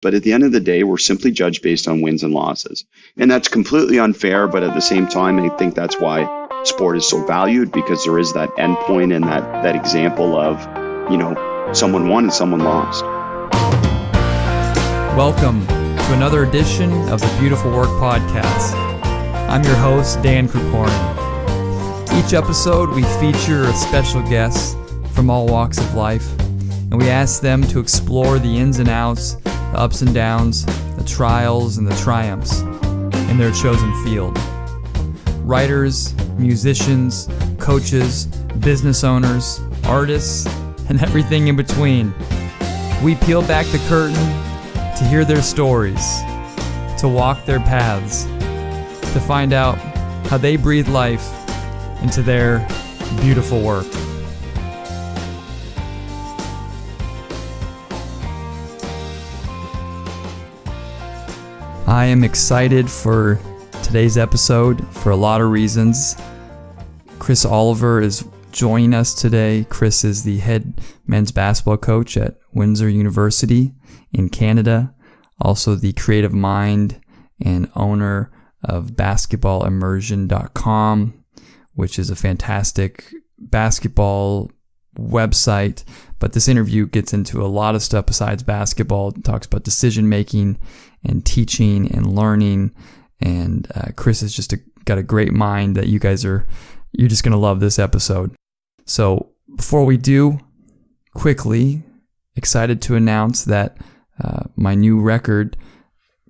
But at the end of the day, we're simply judged based on wins and losses. And that's completely unfair, but at the same time, I think that's why sport is so valued, because there is that endpoint and that example of, someone won and someone lost. Welcome to another edition of the Beautiful Work Podcast. I'm your host, Dan Krikorian. Each episode, we feature a special guest from all walks of life, and we ask them to explore the ins and outs, the ups and downs, the trials and the triumphs in their chosen field. Writers, musicians, coaches, business owners, artists, and everything in between. We peel back the curtain to hear their stories, to walk their paths, to find out how they breathe life into their beautiful work. I am excited for today's episode for a lot of reasons. Chris Oliver is joining us today. Chris is the head men's basketball coach at Windsor University in Canada, also the creative mind and owner of basketballimmersion.com, which is a fantastic basketball website. But this interview gets into a lot of stuff besides basketball. It talks about decision making and teaching and learning. And Chris has just got a great mind that you're just going to love this episode. So before we do, quickly, excited to announce that my new record,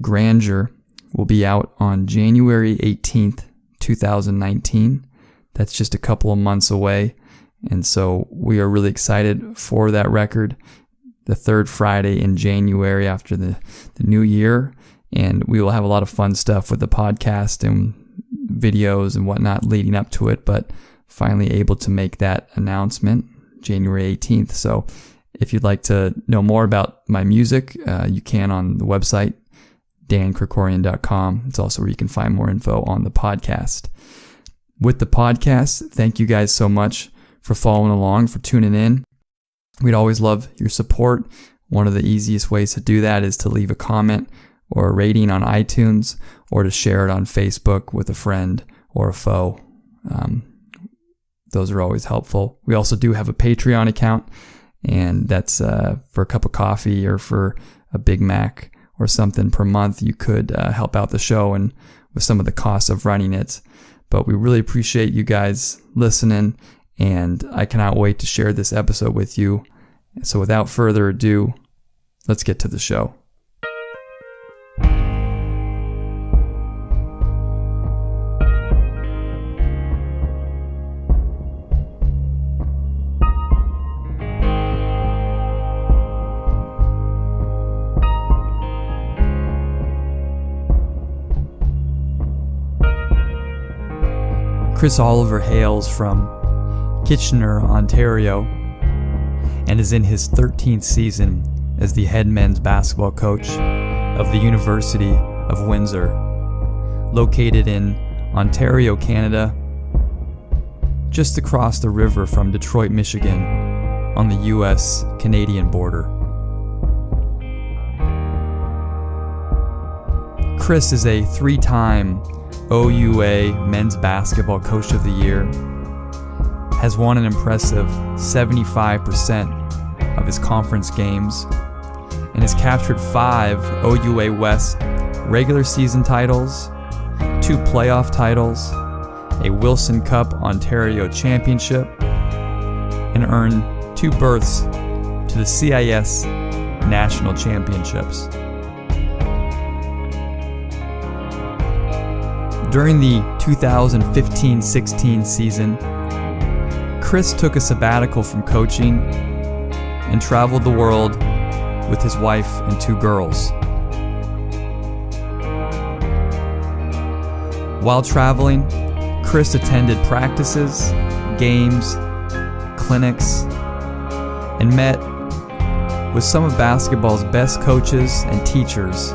Grandeur, will be out on January 18th, 2019. That's just a couple of months away. And so we are really excited for that record, the third Friday in January after the new year. And we will have a lot of fun stuff with the podcast and videos and whatnot leading up to it, but finally able to make that announcement January 18th. So if you'd like to know more about my music, you can on the website, dankrikorian.com. It's also where you can find more info on the podcast. With the podcast, thank you guys so much for following along, for tuning in. We'd always love your support. One of the easiest ways to do that is to leave a comment or a rating on iTunes, or to share it on Facebook with a friend or a foe. Those are always helpful. We also do have a Patreon account, and that's for a cup of coffee or for a Big Mac or something per month. You could help out the show and with some of the costs of running it. But we really appreciate you guys listening, and I cannot wait to share this episode with you. So without further ado, let's get to the show. Chris Oliver hails from Kitchener, Ontario, and is in his 13th season as the head men's basketball coach of the University of Windsor, located in Ontario, Canada, just across the river from Detroit, Michigan, on the US-Canadian border. Chris is a three-time OUA Men's Basketball Coach of the Year, has won an impressive 75% of his conference games, and has captured 5 OUA West regular season titles, 2 playoff titles, a Wilson Cup Ontario Championship, and earned 2 berths to the CIS National Championships. During the 2015-16 season, Chris took a sabbatical from coaching and traveled the world with his wife and 2 girls. While traveling, Chris attended practices, games, clinics, and met with some of basketball's best coaches and teachers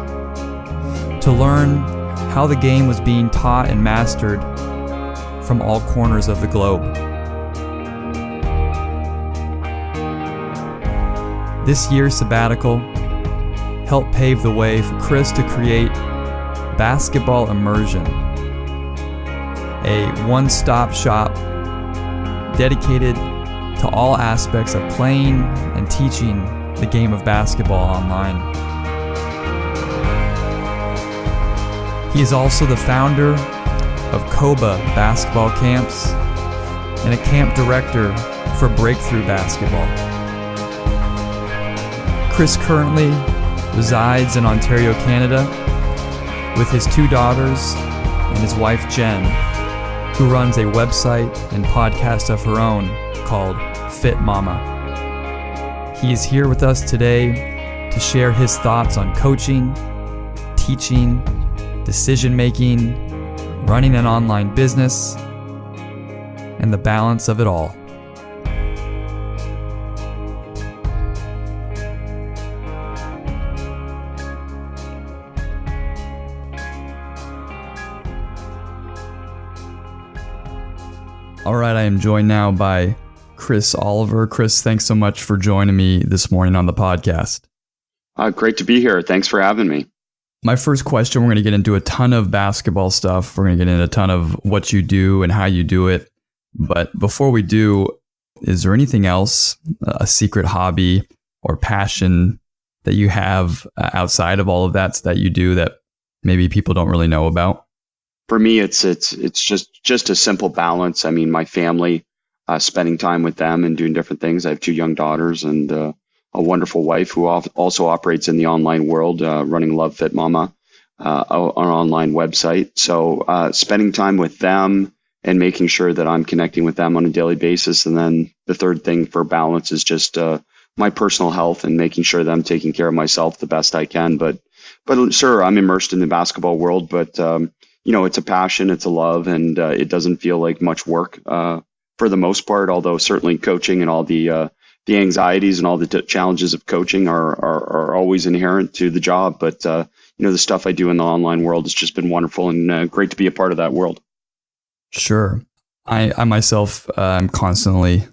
to learn how the game was being taught and mastered from all corners of the globe. This year's sabbatical helped pave the way for Chris to create Basketball Immersion, a one-stop shop dedicated to all aspects of playing and teaching the game of basketball online. He is also the founder of Koba Basketball Camps and a camp director for Breakthrough Basketball. Chris currently resides in Ontario, Canada, with his 2 daughters and his wife Jen, who runs a website and podcast of her own called Fit Mama. He is here with us today to share his thoughts on coaching, teaching, decision-making, running an online business, and the balance of it all. All right, I am joined now by Chris Oliver. Chris, thanks so much for joining me this morning on the podcast. Great to be here. Thanks for having me. My first question, we're going to get into a ton of basketball stuff. We're going to get into a ton of what you do and how you do it. But before we do, is there anything else, a secret hobby or passion that you have outside of all of that you do that maybe people don't really know about? For me, it's just a simple balance. I mean, my family, spending time with them and doing different things. I have 2 young daughters and a wonderful wife who also operates in the online world, running Love Fit Mama, our online website. So spending time with them and making sure that I'm connecting with them on a daily basis. And then the third thing for balance is just my personal health and making sure that I'm taking care of myself the best I can. But sure, I'm immersed in the basketball world, but it's a passion, it's a love, and it doesn't feel like much work for the most part, although certainly coaching and all the anxieties and all the challenges of coaching are always inherent to the job. But, the stuff I do in the online world has just been wonderful and great to be a part of that world. Sure. I myself am constantly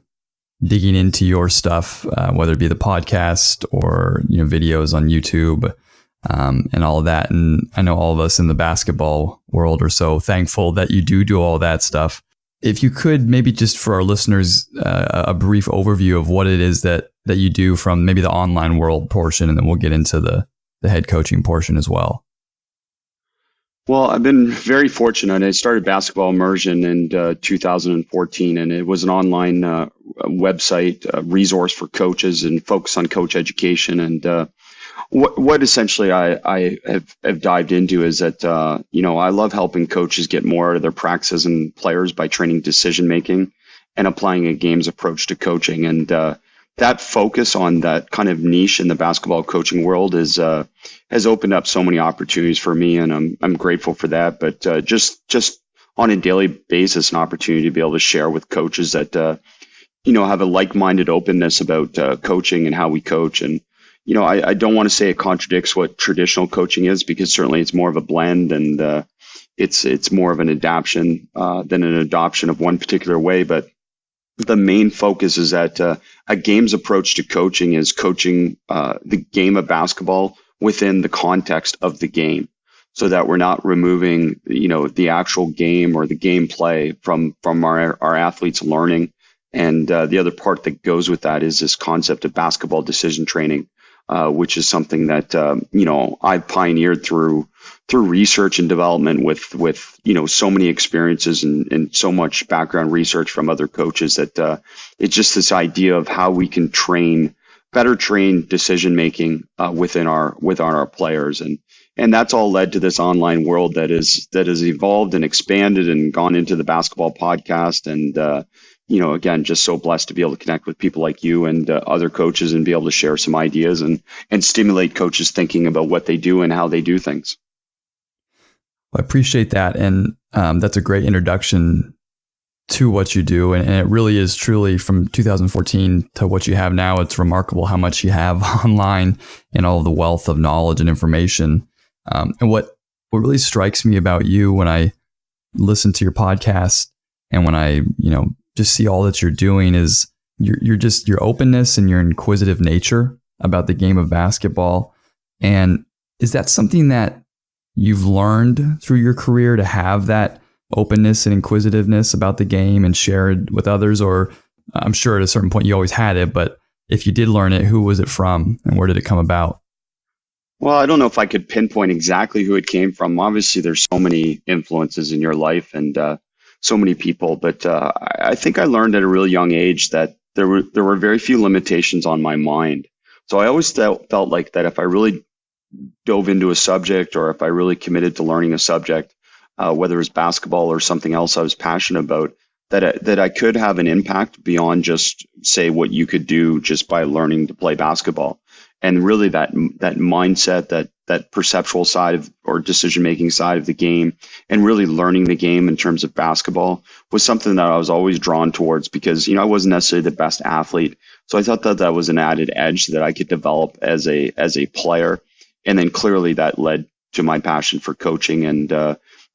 digging into your stuff, whether it be the podcast or videos on YouTube. And all of that. And I know all of us in the basketball world are so thankful that you do all that stuff. If you could maybe just for our listeners, a brief overview of what it is that you do from maybe the online world portion, and then we'll get into the head coaching portion as well. Well, I've been very fortunate. I started Basketball Immersion in 2014, and it was an online website resource for coaches and focus on coach education. And what essentially I have dived into is that, I love helping coaches get more out of their practices and players by training decision making and applying a games approach to coaching. And that focus on that kind of niche in the basketball coaching world has opened up so many opportunities for me, and I'm grateful for that. But just on a daily basis, an opportunity to be able to share with coaches that have a like-minded openness about coaching and how we coach. And I don't want to say it contradicts what traditional coaching is, because certainly it's more of a blend, and it's more of an adaptation than an adoption of one particular way. But the main focus is that a games approach to coaching is coaching the game of basketball within the context of the game, so that we're not removing the actual game or the gameplay from our athletes' learning. And the other part that goes with that is this concept of basketball decision training, which is something that I've pioneered through research and development with so many experiences and so much background research from other coaches, that it's just this idea of how we can better train decision making within our players, and that's all led to this online world that has evolved and expanded and gone into the basketball podcast. And again, just so blessed to be able to connect with people like you and other coaches and be able to share some ideas and stimulate coaches thinking about what they do and how they do things. Well, I appreciate that. And that's a great introduction to what you do. And it really is truly from 2014 to what you have now. It's remarkable how much you have online and all the wealth of knowledge and information. And what really strikes me about you when I listen to your podcast and when I, just see all that you're doing is your openness and your inquisitive nature about the game of basketball. And is that something that you've learned through your career, to have that openness and inquisitiveness about the game and share it with others? Or I'm sure at a certain point you always had it, but if you did learn it, who was it from and where did it come about? Well, I don't know if I could pinpoint exactly who it came from. Obviously, there's so many influences in your life and so many people, but I think I learned at a really young age that there were very few limitations on my mind. So I always felt like that if I really dove into a subject, or if I really committed to learning a subject, whether it was basketball or something else I was passionate about, that I could have an impact beyond just, say, what you could do just by learning to play basketball. And really that mindset, that perceptual side of, or decision-making side of the game, and really learning the game in terms of basketball was something that I was always drawn towards, because, I wasn't necessarily the best athlete. So I thought that was an added edge that I could develop as a player. And then clearly that led to my passion for coaching. And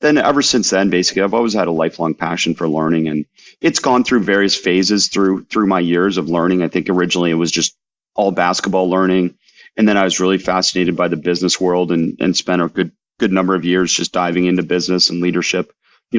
then ever since then, basically, I've always had a lifelong passion for learning. And it's gone through various phases through my years of learning. I think originally it was just all basketball learning. And then I was really fascinated by the business world and spent a good number of years just diving into business and leadership,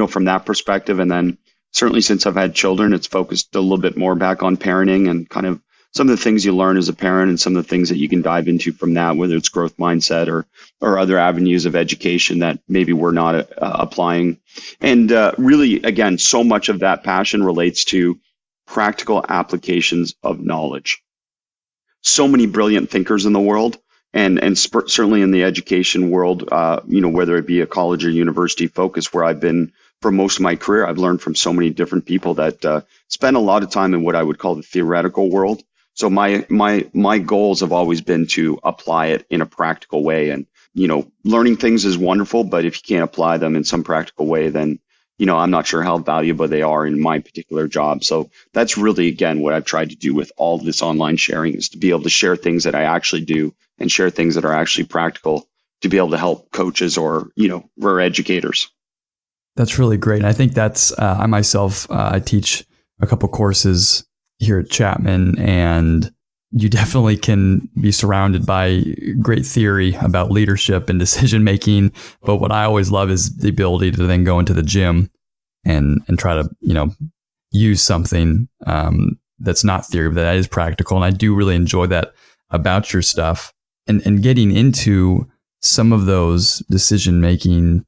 from that perspective. And then certainly since I've had children, it's focused a little bit more back on parenting and kind of some of the things you learn as a parent and some of the things that you can dive into from that, whether it's growth mindset or other avenues of education that maybe we're not applying. And really, again, so much of that passion relates to practical applications of knowledge. So many brilliant thinkers in the world, and certainly in the education world, whether it be a college or university focus where I've been for most of my career, I've learned from so many different people that spend a lot of time in what I would call the theoretical world. So my goals have always been to apply it in a practical way. And, learning things is wonderful, but if you can't apply them in some practical way, then, I'm not sure how valuable they are in my particular job. So that's really, again, what I've tried to do with all this online sharing, is to be able to share things that I actually do and share things that are actually practical to be able to help coaches or, or educators. That's really great. And I think that's, I myself, I teach a couple courses here at Chapman, and you definitely can be surrounded by great theory about leadership and decision making. But what I always love is the ability to then go into the gym and try to, use something that's not theory, but that is practical. And I do really enjoy that about your stuff, and getting into some of those decision making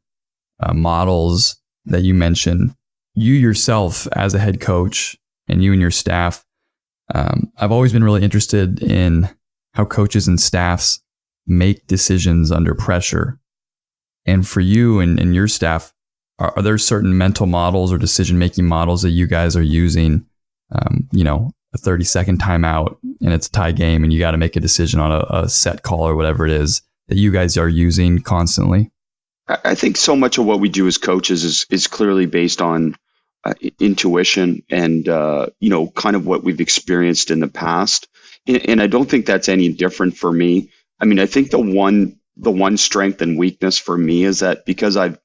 models that you mentioned. You yourself as a head coach, and you and your staff, I've always been really interested in how coaches and staffs make decisions under pressure. And for you and your staff, are there certain mental models or decision-making models that you guys are using? A 30-second timeout and it's a tie game and you got to make a decision on a set call or whatever it is that you guys are using constantly? I think so much of what we do as coaches is clearly based on intuition and, kind of what we've experienced in the past. And I don't think that's any different for me. I mean, I think the one strength and weakness for me is that because I've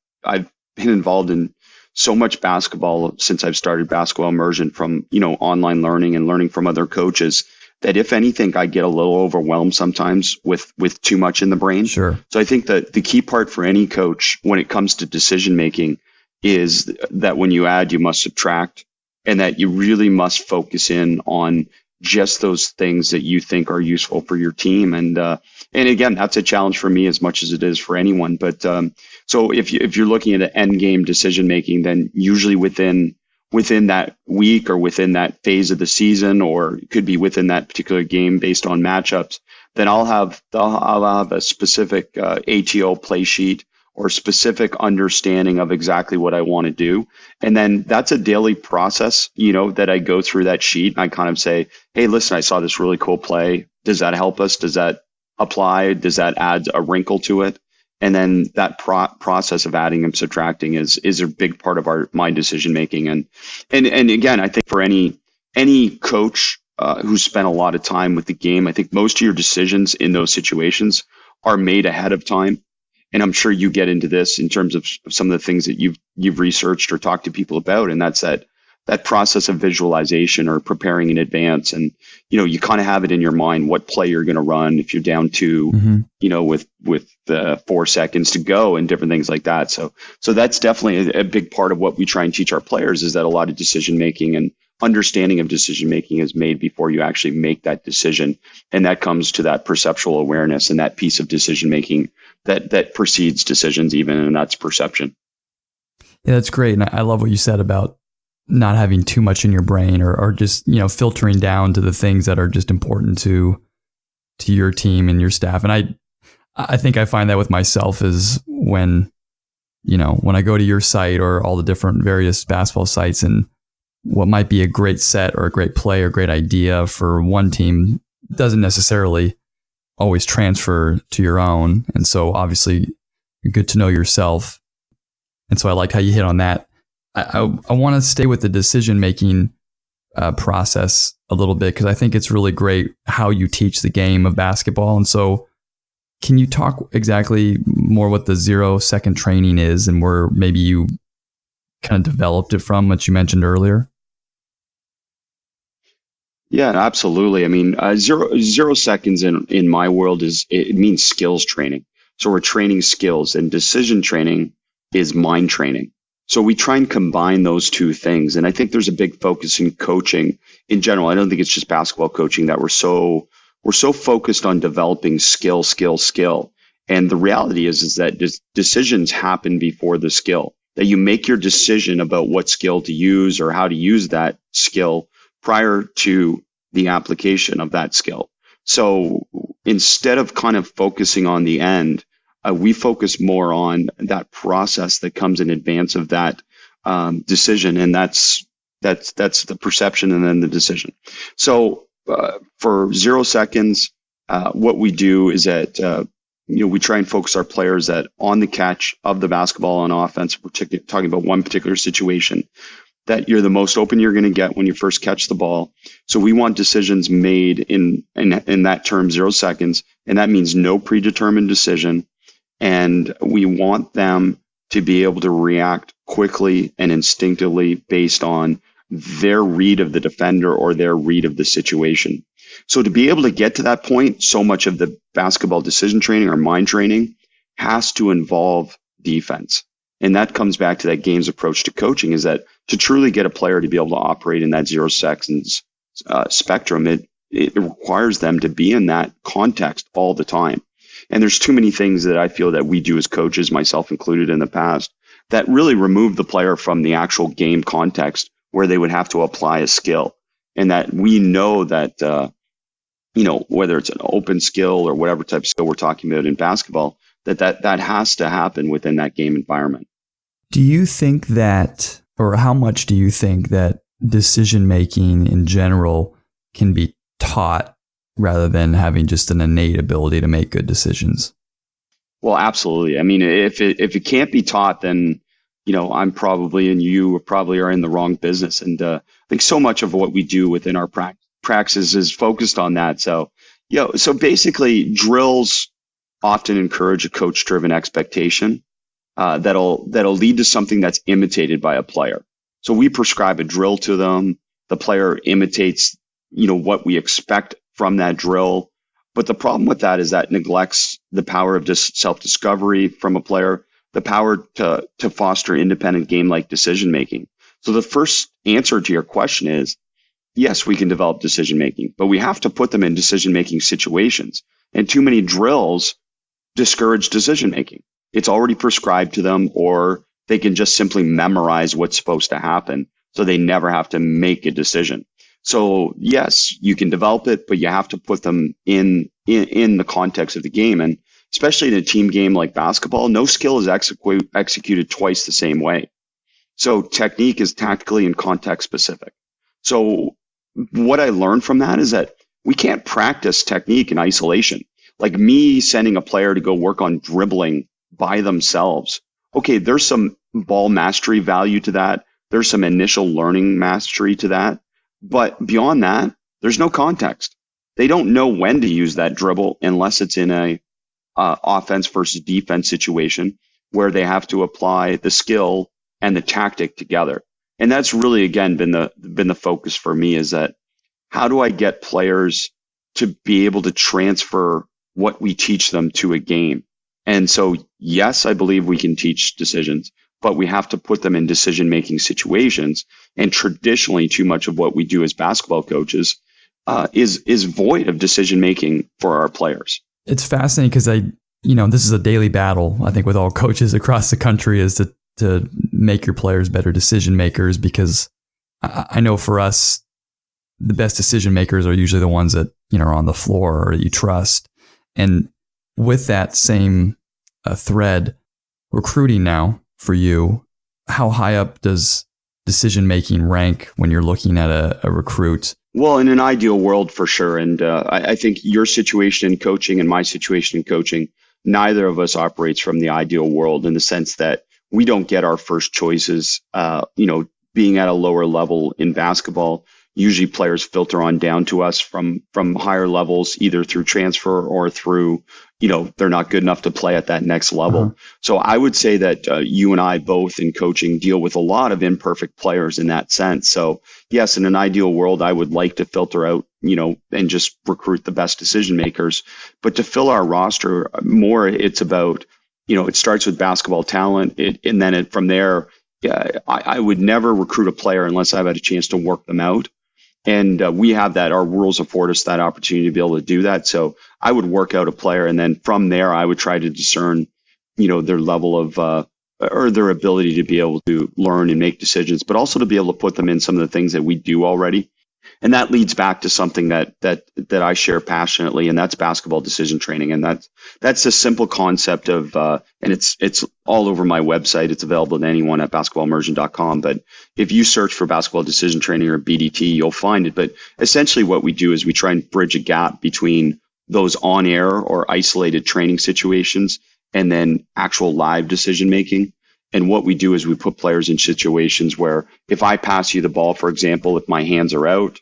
been involved in so much basketball since I've started Basketball Immersion, from, online learning and learning from other coaches, that if anything, I get a little overwhelmed sometimes with too much in the brain. Sure. So I think that the key part for any coach when it comes to decision making is that when you add, you must subtract, and that you really must focus in on just those things that you think are useful for your team. And again, that's a challenge for me as much as it is for anyone. But so if you're looking at an end game decision making, then usually within that week or within that phase of the season, or it could be within that particular game based on matchups, then I'll have a specific ATO play sheet or specific understanding of exactly what I want to do. And then that's a daily process, that I go through that sheet and I kind of say, hey, listen, I saw this really cool play. Does that help us? Does that apply? Does that add a wrinkle to it? And then that process of adding and subtracting is a big part of my decision making. And again, I think for any coach who's spent a lot of time with the game, I think most of your decisions in those situations are made ahead of time. And I'm sure you get into this in terms of some of the things that you've researched or talked to people about. And that's that that process of visualization or preparing in advance. And, you kind of have it in your mind what play you're going to run if you're down two, with 4 seconds to go and different things like that. So that's definitely a big part of what we try and teach our players, is that a lot of decision making and understanding of decision making is made before you actually make that decision. And that comes to that perceptual awareness and that piece of decision making that precedes decisions even, and that's perception. Yeah, that's great. And I love what you said about not having too much in your brain, or just, filtering down to the things that are just important to your team and your staff. And I think I find that with myself is when I go to your site or all the different various basketball sites, and what might be a great set or a great play or great idea for one team doesn't necessarily always transfer to your own. And so obviously good to know yourself. And so I liked how you hit on that. I want to stay with the decision-making process a little bit, because I think it's really great how you teach the game of basketball. And so can you talk exactly more what the 0-second training is and where maybe you kind of developed it from, what you mentioned earlier? Yeah, absolutely. I mean, 0 seconds in my world it means skills training. So we're training skills, and decision training is mind training. So we try and combine those two things. And I think there's a big focus in coaching in general. I don't think it's just basketball coaching that we're so focused on developing skill. And the reality is that decisions happen before the skill, that you make your decision about what skill to use or how to use that skill prior to the application of that skill. So instead of kind of focusing on the end, we focus more on that process that comes in advance of that decision, and that's the perception and then the decision. So for 0 seconds, what we do is that we try and focus our players that on the catch of the basketball on offense. We're talking about one particular situation, that you're the most open you're going to get when you first catch the ball. So we want decisions made in that term, 0 seconds, and that means no predetermined decision. And we want them to be able to react quickly and instinctively based on their read of the defender or their read of the situation. So to be able to get to that point, so much of the basketball decision training or mind training has to involve defense. And that comes back to that game's approach to coaching, is that to truly get a player to be able to operate in that 0 seconds spectrum, it requires them to be in that context all the time. And there's too many things that I feel that we do as coaches, myself included in the past, that really remove the player from the actual game context where they would have to apply a skill. And that we know that, whether it's an open skill or whatever type of skill we're talking about in basketball, that has to happen within that game environment. Do you think that, or how much do you think that decision-making in general can be taught rather than having just an innate ability to make good decisions? Well, absolutely. I mean, if it can't be taught, then, I'm probably, and you probably are in the wrong business. And I think so much of what we do within our practice is focused on that. So, so basically drills often encourage a coach-driven expectation that'll lead to something that's imitated by a player. So we prescribe a drill to them. The player imitates, what we expect from that drill. But the problem with that is that neglects the power of just self-discovery from a player, the power to foster independent game-like decision-making. So the first answer to your question is, yes, we can develop decision-making, but we have to put them in decision-making situations. And too many drills discourage decision-making. It's already prescribed to them, or they can just simply memorize what's supposed to happen, so they never have to make a decision. So yes, you can develop it, but you have to put them in the context of the game. And especially in a team game like basketball, no skill is executed twice the same way. So technique is tactically and context specific. So what I learned from that is that we can't practice technique in isolation. Like me sending a player to go work on dribbling by themselves. Okay, there's some ball mastery value to that. There's some initial learning mastery to that. But beyond that, there's no context. They don't know when to use that dribble unless it's in a offense versus defense situation where they have to apply the skill and the tactic together. And that's really, again, been the focus for me, is that how do I get players to be able to transfer what we teach them to a game? And so, yes, I believe we can teach decisions, but we have to put them in decision-making situations. And traditionally, too much of what we do as basketball coaches is void of decision-making for our players. It's fascinating because this is a daily battle, I think, with all coaches across the country, is to make your players better decision makers, because I know for us, the best decision makers are usually the ones that, are on the floor or that you trust. And with that same thread, recruiting now for you, how high up does decision making rank when you're looking at a recruit? Well, in an ideal world, for sure. And I think your situation in coaching and my situation in coaching, neither of us operates from the ideal world, in the sense that we don't get our first choices. Being at a lower level in basketball, usually players filter on down to us from higher levels, either through transfer or through, they're not good enough to play at that next level. Uh-huh. So I would say that you and I both in coaching deal with a lot of imperfect players in that sense. So yes, in an ideal world, I would like to filter out, and just recruit the best decision makers. But to fill our roster more, it's about, it starts with basketball talent, and then from there, I would never recruit a player unless I've had a chance to work them out. And we have that. Our rules afford us that opportunity to be able to do that. So I would work out a player, and then from there, I would try to discern, their level of or their ability to be able to learn and make decisions, but also to be able to put them in some of the things that we do already. And that leads back to something that I share passionately, and that's basketball decision training. And that's a simple concept of, and it's all over my website. It's available to anyone at basketballimmersion.com. But if you search for basketball decision training or BDT, you'll find it. But essentially what we do is we try and bridge a gap between those on-air or isolated training situations and then actual live decision making. And what we do is we put players in situations where if I pass you the ball, for example, if my hands are out,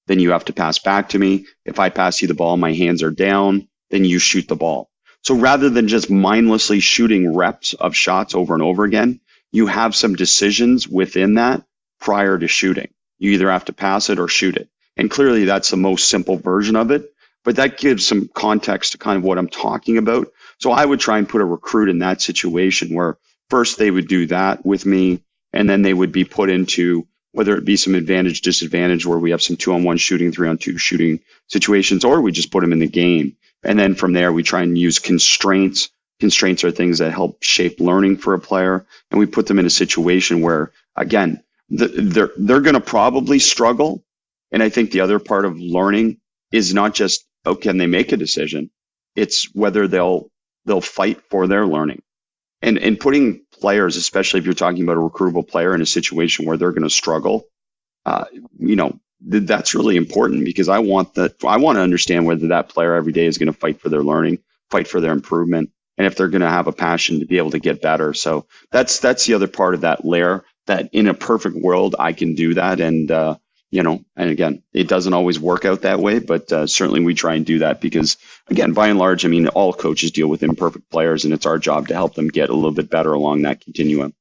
then you have to pass back to me. If I pass you the ball, my hands are down, then you shoot the ball. So rather than just mindlessly shooting reps of shots over and over again, you have some decisions within that prior to shooting. You either have to pass it or shoot it. And clearly that's the most simple version of it, but that gives some context to kind of what I'm talking about. So I would try and put a recruit in that situation where first they would do that with me, and then they would be put into whether it be some advantage, disadvantage, where we have some 2-on-1 shooting, 3-on-2 shooting situations, or we just put them in the game. And then from there, we try and use constraints. Constraints are things that help shape learning for a player. And we put them in a situation where, again, they're going to probably struggle. And I think the other part of learning is not just, can they make a decision? It's whether they'll fight for their learning. And putting players, especially if you're talking about a recruitable player, in a situation where they're going to struggle, that's really important, because I want to understand whether that player every day is going to fight for their learning, fight for their improvement, and if they're going to have a passion to be able to get better. So that's the other part of that layer, that in a perfect world, I can do that. And, and again, it doesn't always work out that way, but certainly we try and do that because, again, by and large, all coaches deal with imperfect players, and it's our job to help them get a little bit better along that continuum.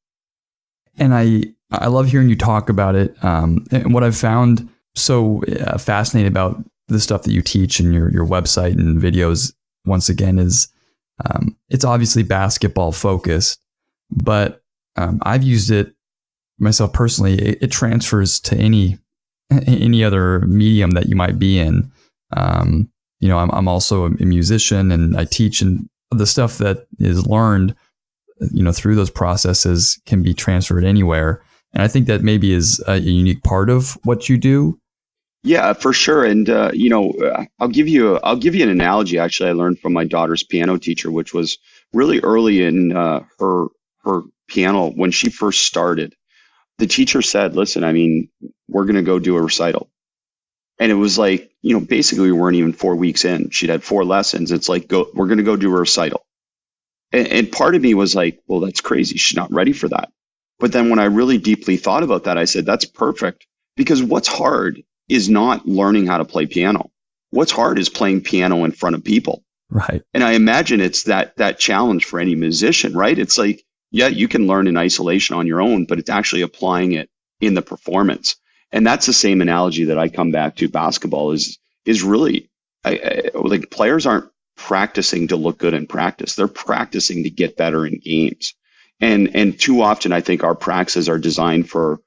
And I love hearing you talk about it. And what I've found so fascinating about the stuff that you teach and your website and videos, once again, is it's obviously basketball focused, but I've used it myself personally. It transfers to any other medium that you might be in. I'm also a musician, and I teach, and the stuff that is learned, through those processes can be transferred anywhere. And I think that maybe is a unique part of what you do. Yeah, for sure. And, I'll give you an analogy. Actually, I learned from my daughter's piano teacher, which was really early in her piano when she first started. The teacher said, listen, we're going to go do a recital. And it was like, basically we weren't even 4 weeks in. She'd had 4 lessons. It's like, we're going to go do a recital. And part of me was like, well, that's crazy. She's not ready for that. But then when I really deeply thought about that, I said, that's perfect, because what's hard is not learning how to play piano. What's hard is playing piano in front of people. Right. And I imagine it's that challenge for any musician, right? It's like, yeah, you can learn in isolation on your own, but it's actually applying it in the performance. And that's the same analogy that I come back to. Basketball is really like players aren't practicing to look good in practice. They're practicing to get better in games. And too often I think our practices are designed for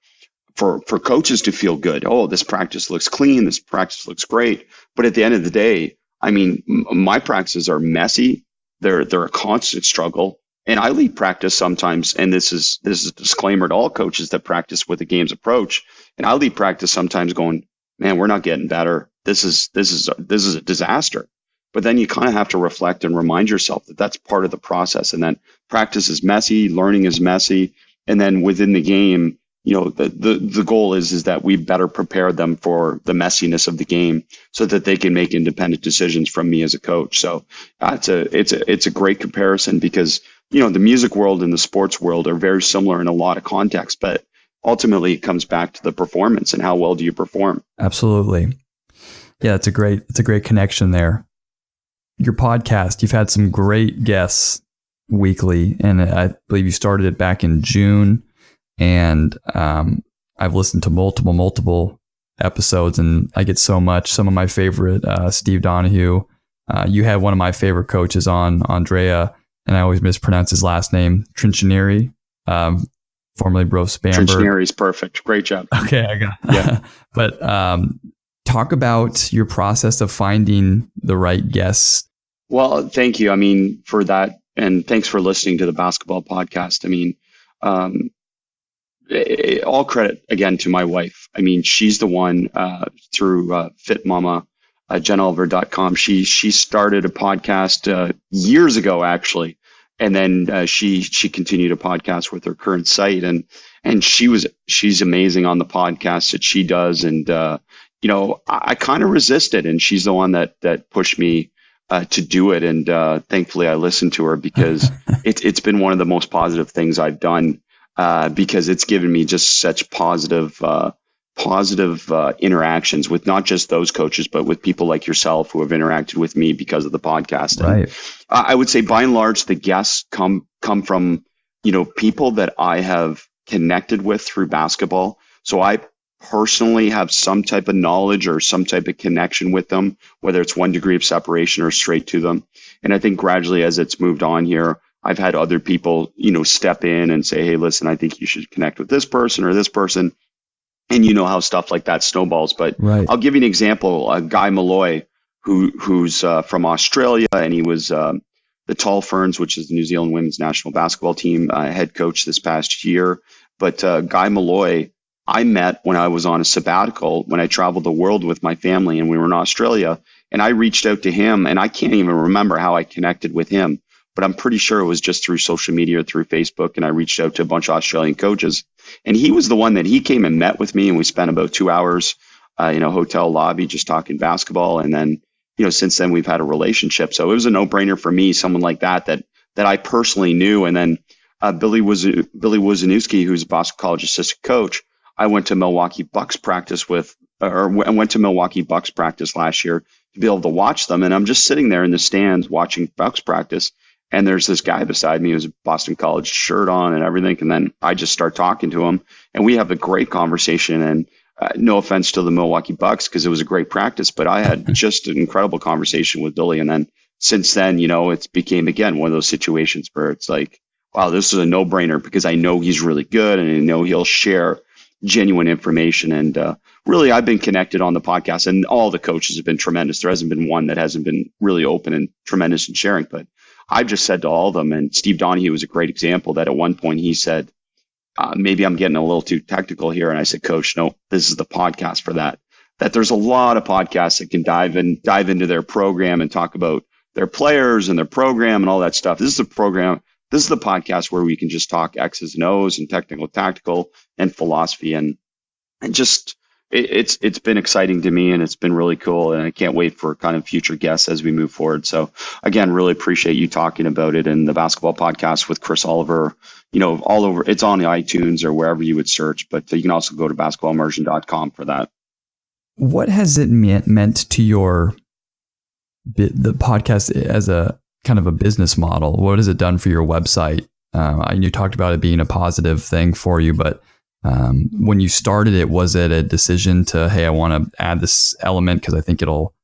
coaches to feel good. Oh, this practice looks clean. This practice looks great. But at the end of the day, I mean, my practices are messy. They're a constant struggle. And I lead practice sometimes, and this is a disclaimer to all coaches that practice with a games approach. And I lead practice sometimes going, man, we're not getting better. This is a disaster. But then you kind of have to reflect and remind yourself that that's part of the process. And then practice is messy, learning is messy, and then within the game, you know, the goal is that we better prepare them for the messiness of the game so that they can make independent decisions from me as a coach. So it's a great comparison because, you know, the music world and the sports world are very similar in a lot of contexts, but ultimately it comes back to the performance and how well do you perform. Absolutely. Yeah, it's a great connection there. Your podcast, you've had some great guests weekly, and I believe you started it back in June. And I've listened to multiple episodes, and I get so much. Some of my favorite, Steve Donahue. You had one of my favorite coaches on, Andrea, and I always mispronounce his last name, Trinchieri, formerly Bruce Bamberg. Trinchieri is perfect. Great job. Okay, I got it. Yeah. But talk about your process of finding the right guests. Well, thank you. I mean, for that, and thanks for listening to the basketball podcast. I mean, all credit again to my wife. I mean, she's the one through Fit Mama, JenOliver.com. She started a podcast years ago, actually, and then she continued a podcast with her current site, and she's amazing on the podcast that she does, and you know, I kind of resisted, and she's the one that pushed me to do it, and thankfully I listened to her because it's been one of the most positive things I've done. Because it's given me just such positive interactions with not just those coaches, but with people like yourself who have interacted with me because of the podcast. Right. And I would say by and large, the guests come from, you know, people that I have connected with through basketball. So I personally have some type of knowledge or some type of connection with them, whether it's 1 degree of separation or straight to them. And I think gradually as it's moved on here, I've had other people, you know, step in and say, hey, listen, I think you should connect with this person or this person. And you know how stuff like that snowballs. But right. I'll give you an example. Guy Malloy, who's from Australia, and he was the Tall Ferns, which is the New Zealand women's national basketball team head coach this past year. But Guy Malloy, I met when I was on a sabbatical, when I traveled the world with my family and we were in Australia. And I reached out to him, and I can't even remember how I connected with him. But I'm pretty sure it was just through social media or through Facebook. And I reached out to a bunch of Australian coaches. And he was the one that he came and met with me. And we spent about 2 hours in a hotel lobby just talking basketball. And then, you know, since then we've had a relationship. So it was a no-brainer for me, someone like that I personally knew. And then Billy Wozniewski, who's a Boston College assistant coach, I went to Milwaukee Bucks practice last year to be able to watch them. And I'm just sitting there in the stands watching Bucks practice. And there's this guy beside me who's a Boston College shirt on and everything. And then I just start talking to him, and we have a great conversation. And no offense to the Milwaukee Bucks, because it was a great practice, but I had just an incredible conversation with Billy. And then since then, you know, it's became, again, one of those situations where it's like, wow, this is a no-brainer because I know he's really good and I know he'll share genuine information. And really, I've been connected on the podcast, and all the coaches have been tremendous. There hasn't been one that hasn't been really open and tremendous in sharing, but I've just said to all of them, and Steve Donahue was a great example, that at one point he said, maybe I'm getting a little too technical here. And I said, Coach, no, this is the podcast for that. That there's a lot of podcasts that can dive into their program and talk about their players and their program and all that stuff. This is the program. This is the podcast where we can just talk X's and O's and technical, tactical, and philosophy. And just, it's been exciting to me, and it's been really cool, and I can't wait for kind of future guests as we move forward. So again, really appreciate you talking about it. And the basketball podcast with Chris Oliver, you know, all over, it's on the iTunes or wherever you would search, but you can also go to basketballimmersion.com for that. What has it meant to the podcast as a kind of a business model? What has it done for your website? You talked about it being a positive thing for you, but When you started it, was it a decision to, hey, I want to add this element because I think it'll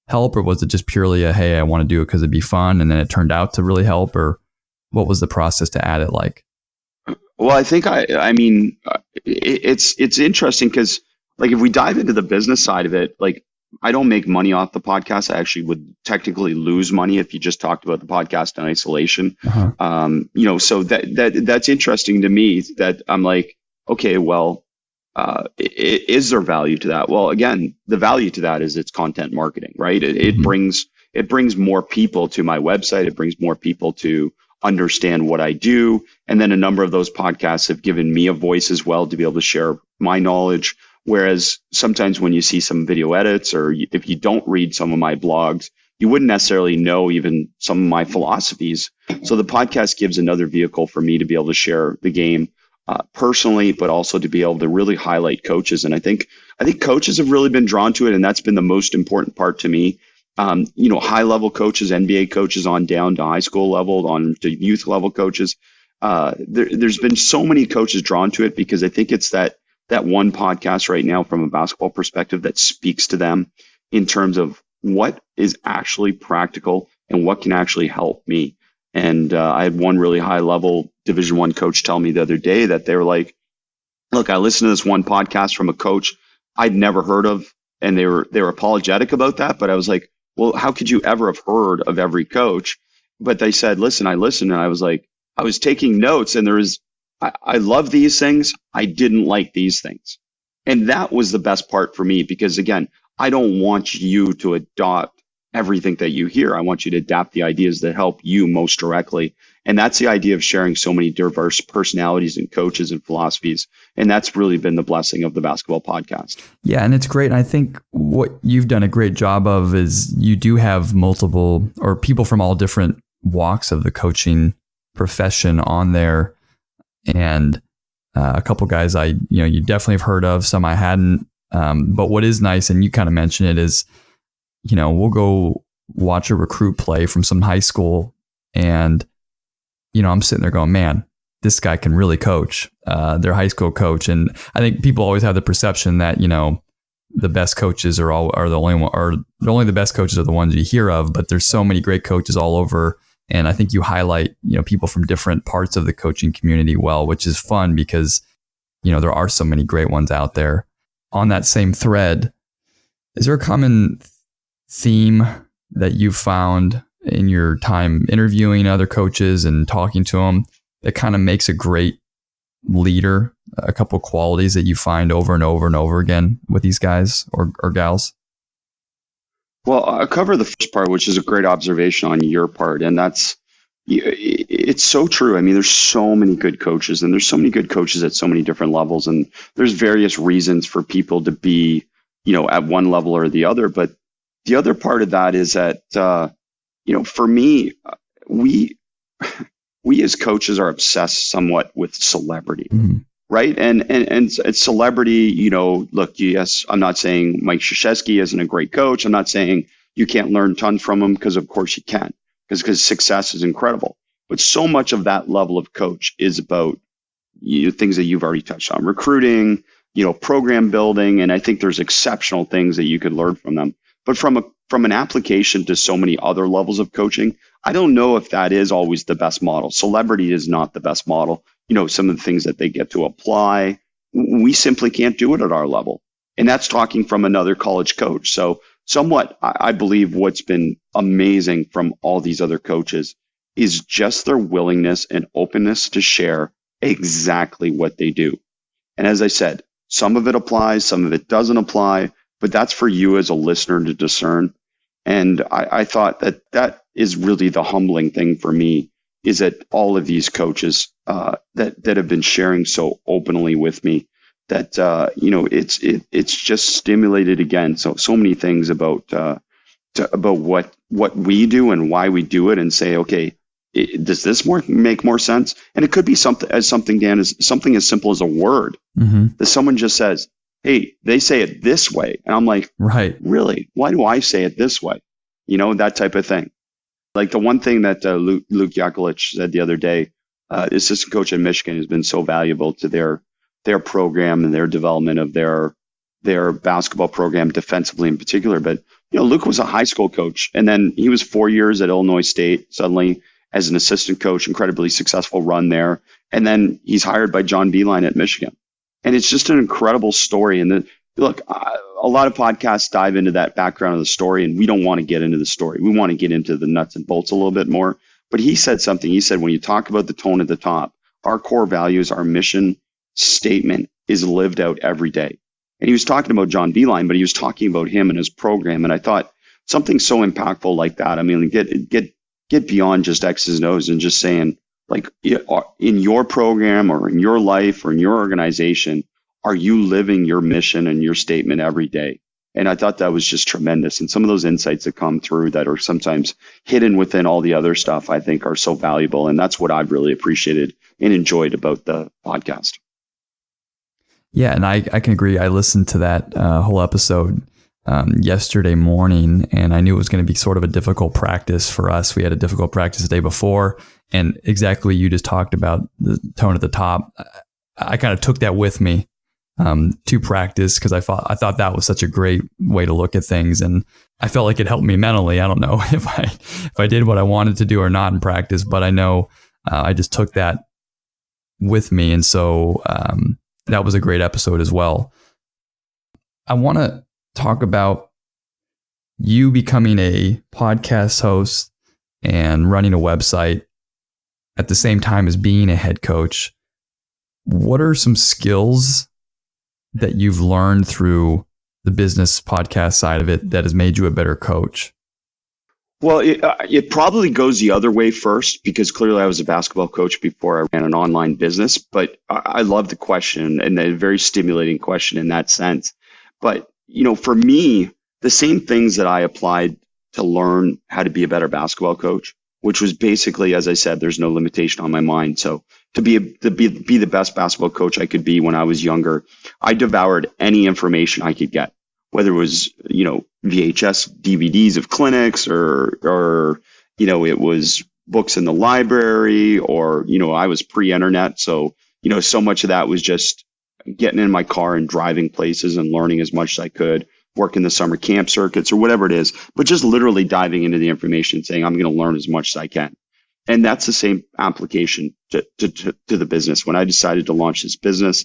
help, or was it just purely a, hey, I want to do it because it'd be fun, and then it turned out to really help, or what was the process to add it like? Well, I think it's interesting because like if we dive into the business side of it, like I don't make money off the podcast. I actually would technically lose money if you just talked about the podcast in isolation. So that's interesting to me that I'm like, okay, well, is there value to that? Well, again, the value to that is it's content marketing, right? It brings more people to my website. It brings more people to understand what I do. And then a number of those podcasts have given me a voice as well to be able to share my knowledge. Whereas sometimes when you see some video edits, or if you don't read some of my blogs, you wouldn't necessarily know even some of my philosophies. So the podcast gives another vehicle for me to be able to share the game personally, but also to be able to really highlight coaches. And I think coaches have really been drawn to it, and that's been the most important part to me. High level coaches, NBA coaches on down to high school level, on to youth level coaches. There's been so many coaches drawn to it because I think it's that one podcast right now from a basketball perspective that speaks to them in terms of what is actually practical and what can actually help me. And I had one really high level Division I coach tell me the other day that they were like, look, I listened to this one podcast from a coach I'd never heard of, and they were apologetic about that. But I was like, well, how could you ever have heard of every coach? But they said, listen, I listened, and I was like, I was taking notes, and I love these things. I didn't like these things. And that was the best part for me, because again, I don't want you to adopt everything that you hear. I want you to adapt the ideas that help you most directly. And that's the idea of sharing so many diverse personalities and coaches and philosophies. And that's really been the blessing of the basketball podcast. Yeah, and it's great. And I think what you've done a great job of is you do have multiple, or people from all different walks of the coaching profession on there. And a couple guys you definitely have heard of, some I hadn't. But what is nice, and you kind of mentioned it, is, we'll go watch a recruit play from some high school, and, I'm sitting there going, man, this guy can really coach, their high school coach. And I think people always have the perception that, the best coaches are the only the best coaches are the ones you hear of, but there's so many great coaches all over. And I think you highlight, people from different parts of the coaching community well, which is fun because, there are so many great ones out there. On that same thread, is there a common theme that you found in your time interviewing other coaches and talking to them that kind of makes a great leader? A couple of qualities that you find over and over and over again with these guys or gals? Well, I'll cover the first part, which is a great observation on your part. And it's so true. I mean, there's so many good coaches, and there's so many good coaches at so many different levels. And there's various reasons for people to be, at one level or the other. But the other part of that is that, for me, we as coaches are obsessed somewhat with celebrity. Mm-hmm. Right. And celebrity, look, yes, I'm not saying Mike Krzyzewski isn't a great coach. I'm not saying you can't learn tons from him, because of course you can, because success is incredible. But so much of that level of coach is about things that you've already touched on: recruiting, program building. And I think there's exceptional things that you could learn from them. But from an application to so many other levels of coaching, I don't know if that is always the best model. Celebrity is not the best model. Some of the things that they get to apply, we simply can't do it at our level. And that's talking from another college coach. So somewhat, I believe what's been amazing from all these other coaches is just their willingness and openness to share exactly what they do. And as I said, some of it applies, some of it doesn't apply, but that's for you as a listener to discern. And I thought that is really the humbling thing for me, is that all of these coaches that have been sharing so openly with me, that it's just stimulated again so many things about what we do and why we do it, and say, okay, does this make more sense? And it could be something, Dan, is something as simple as a word that someone just says, hey, they say it this way, and I'm like, right, really? Why do I say it this way? That type of thing. Like the one thing that Luke Yakulich said the other day, assistant coach at Michigan, has been so valuable to their their program and their development of their basketball program defensively in particular. But, Luke was a high school coach, and then he was 4 years at Illinois State, suddenly as an assistant coach, incredibly successful run there. And then he's hired by John Beilein at Michigan. And it's just an incredible story. And look, a lot of podcasts dive into that background of the story, and we don't want to get into the story. We want to get into the nuts and bolts a little bit more. But he said something. He said, when you talk about the tone at the top, our core values, our mission statement is lived out every day. And he was talking about John Beilein, but he was talking about him and his program. And I thought something so impactful like that. I mean, get beyond just X's and O's and just saying, like, in your program or in your life or in your organization, are you living your mission and your statement every day? And I thought that was just tremendous. And some of those insights that come through that are sometimes hidden within all the other stuff, I think are so valuable. And that's what I've really appreciated and enjoyed about the podcast. Yeah, and I can agree. I listened to that whole episode yesterday morning, and I knew it was going to be sort of a difficult practice for us. We had a difficult practice the day before, and exactly you just talked about the tone at the top. I kind of took that with me to practice because I thought that was such a great way to look at things, and I felt like it helped me mentally. I don't know if I did what I wanted to do or not in practice, but I know I just took that with me, and so that was a great episode as well. I want to talk about you becoming a podcast host and running a website at the same time as being a head coach. What are some skills that you've learned through the business podcast side of it that has made you a better coach? Well, it probably goes the other way first, because clearly I was a basketball coach before I ran an online business. But I love the question, and a very stimulating question in that sense. But, for me, the same things that I applied to learn how to be a better basketball coach, which was basically, as I said, there's no limitation on my mind. So to be the best basketball coach I could be when I was younger, I devoured any information I could get, whether it was, VHS DVDs of clinics or it was books in the library, or, I was pre-internet. So, so much of that was just getting in my car and driving places and learning as much as I could, working the summer camp circuits or whatever it is, but just literally diving into the information, saying, I'm going to learn as much as I can. And that's the same application to the business. When I decided to launch this business,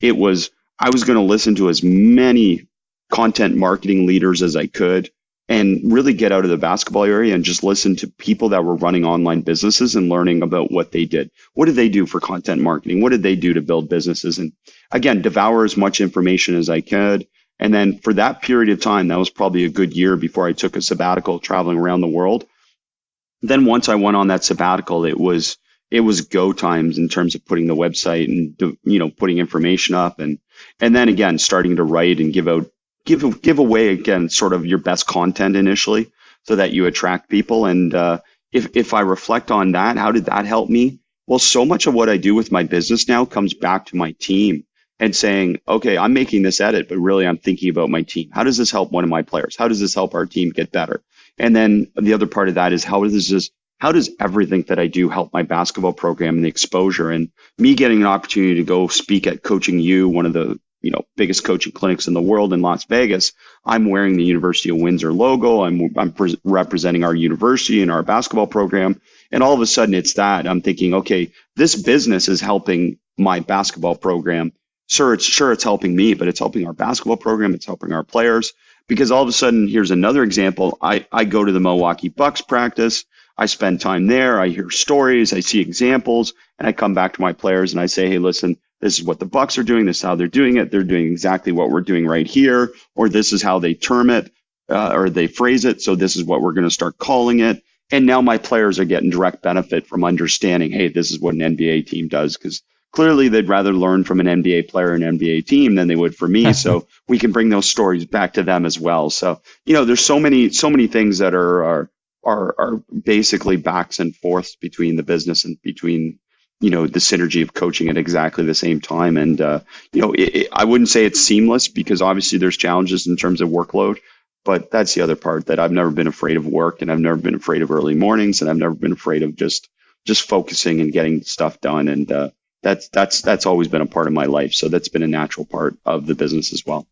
I was going to listen to as many content marketing leaders as I could and really get out of the basketball area and just listen to people that were running online businesses and learning about what they did. What did they do for content marketing? What did they do to build businesses? And again, devour as much information as I could. And then for that period of time, that was probably a good year before I took a sabbatical traveling around the world. Then once I went on that sabbatical, it was go times in terms of putting the website and, putting information up and then again, starting to write and give away again, sort of your best content initially so that you attract people. And if I reflect on that, how did that help me? Well, so much of what I do with my business now comes back to my team and saying, okay, I'm making this edit, but really I'm thinking about my team. How does this help one of my players? How does this help our team get better? And then the other part of that is how does everything that I do help my basketball program and the exposure? And me getting an opportunity to go speak at Coaching U, one of the biggest coaching clinics in the world in Las Vegas. I'm wearing the University of Windsor logo. I'm representing our university and our basketball program. And all of a sudden it's that I'm thinking, okay, this business is helping my basketball program. Sure, it's helping me, but it's helping our basketball program. It's helping our players, because all of a sudden, here's another example. I go to the Milwaukee Bucks practice. I spend time there. I hear stories. I see examples, and I come back to my players and I say, hey, listen, this is what the Bucks are doing. This is how they're doing it. They're doing exactly what we're doing right here, or this is how they term it, or they phrase it. So this is what we're going to start calling it. And now my players are getting direct benefit from understanding, hey, this is what an NBA team does, because clearly they'd rather learn from an NBA player and NBA team than they would for me. So we can bring those stories back to them as well. So, there's so many things that are basically backs and forths between the business and between, the synergy of coaching at exactly the same time. And, I wouldn't say it's seamless, because obviously there's challenges in terms of workload, but that's the other part, that I've never been afraid of work, and I've never been afraid of early mornings, and I've never been afraid of just focusing and getting stuff done. And, that's always been a part of my life. So that's been a natural part of the business as well.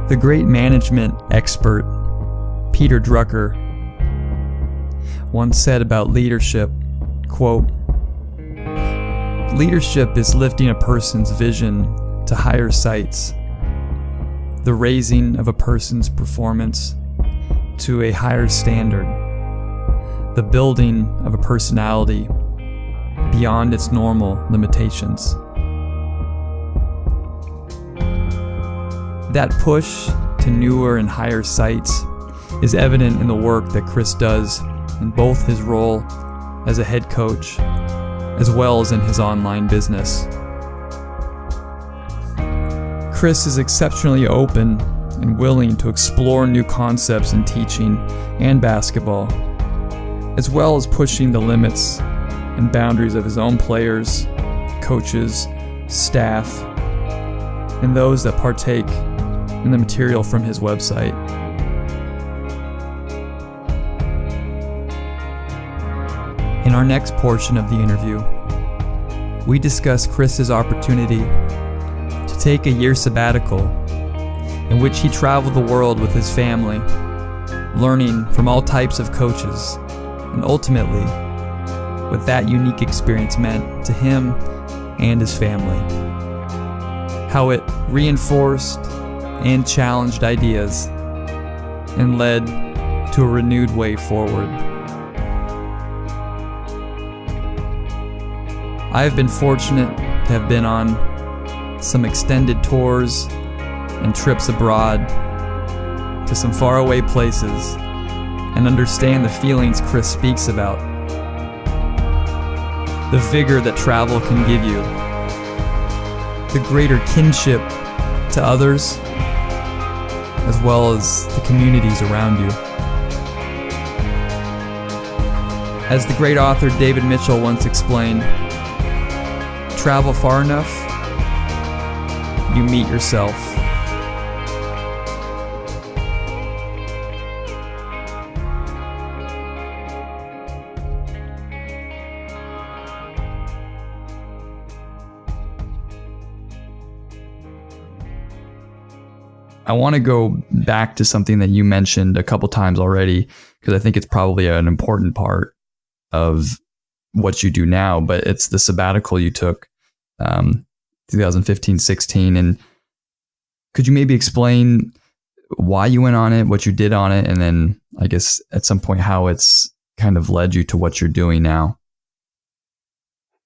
The great management expert Peter Drucker once said about leadership, quote, "Leadership is lifting a person's vision to higher heights, the raising of a person's performance to a higher standard, the building of a personality beyond its normal limitations." That push to newer and higher heights is evident in the work that Chris does in both his role as a head coach as well as in his online business. Chris is exceptionally open and willing to explore new concepts in teaching and basketball, as well as pushing the limits and boundaries of his own players, coaches, staff, and those that partake in the material from his website. In our next portion of the interview, we discuss Chris's opportunity to take a year sabbatical in which he traveled the world with his family, learning from all types of coaches, and ultimately what that unique experience meant to him and his family. How it reinforced and challenged ideas and led to a renewed way forward. I have been fortunate to have been on some extended tours and trips abroad to some faraway places and understand the feelings Chris speaks about. The vigor that travel can give you, the greater kinship to others, as well as the communities around you. As the great author David Mitchell once explained, travel far enough, you meet yourself. I want to go back to something that you mentioned a couple times already, because I think it's probably an important part of what you do now, but it's the sabbatical you took 2015-16. And could you maybe explain why you went on it, what you did on it, and then I guess at some point how it's kind of led you to what you're doing now?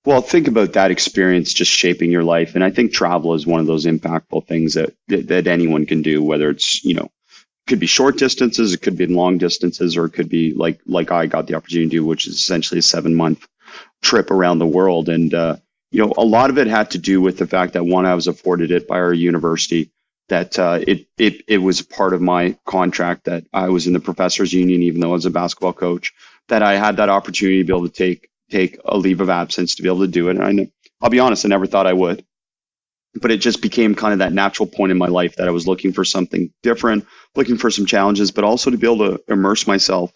Well, think about that experience just shaping your life. And I think travel is one of those impactful things that anyone can do, whether it's, could be short distances, it could be long distances, or it could be like I got the opportunity to do, which is essentially a 7-month trip around the world. And, a lot of it had to do with the fact that, one, I was afforded it by our university, that it was part of my contract that I was in the professors union, even though I was a basketball coach, that I had that opportunity to be able to take a leave of absence to be able to do it. And I'll be honest, I never thought I would, but it just became kind of that natural point in my life that I was looking for something different, looking for some challenges, but also to be able to immerse myself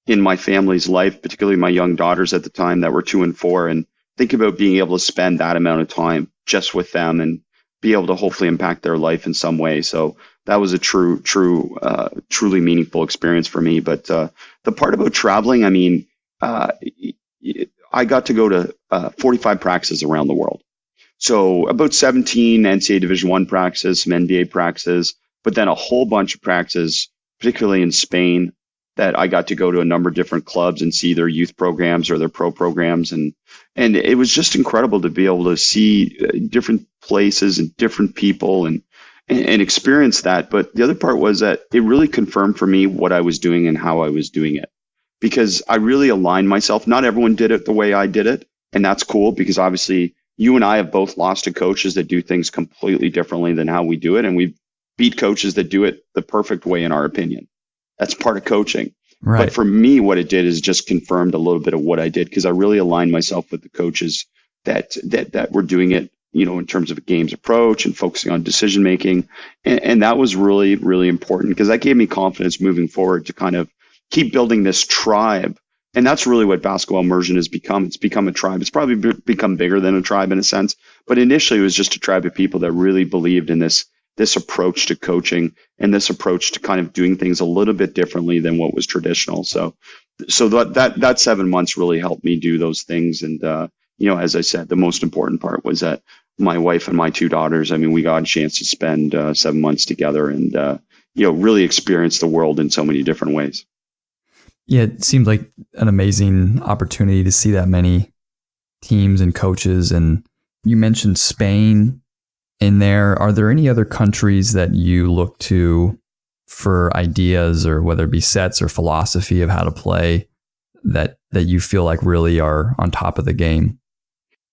in my family's life, particularly my young daughters at the time that were 2 and 4, and think about being able to spend that amount of time just with them and be able to hopefully impact their life in some way. So that was a truly meaningful experience for me. But the part about traveling, I got to go to 45 practices around the world. So about 17 NCAA Division I practices, some NBA practices, but then a whole bunch of practices, particularly in Spain, that I got to go to a number of different clubs and see their youth programs or their pro programs. And it was just incredible to be able to see different places and different people and experience that. But the other part was that it really confirmed for me what I was doing and how I was doing it, because I really aligned myself. Not everyone did it the way I did it. And that's cool, because obviously you and I have both lost to coaches that do things completely differently than how we do it. And we've beat coaches that do it the perfect way, in our opinion. That's part of coaching. Right. But for me, what it did is just confirmed a little bit of what I did, because I really aligned myself with the coaches that were doing it, in terms of a games approach and focusing on decision making. And that was really, really important, because that gave me confidence moving forward to kind of keep building this tribe. And that's really what basketball immersion has become. It's become a tribe. It's probably become bigger than a tribe in a sense. But initially, it was just a tribe of people that really believed in this approach to coaching and this approach to kind of doing things a little bit differently than what was traditional. So that 7 months really helped me do those things. And, as I said, the most important part was that my wife and my two daughters, we got a chance to spend 7 months together and, really experience the world in so many different ways. Yeah, it seemed like an amazing opportunity to see that many teams and coaches. And you mentioned Spain in there. Are there any other countries that you look to for ideas, or whether it be sets or philosophy of how to play, that you feel like really are on top of the game?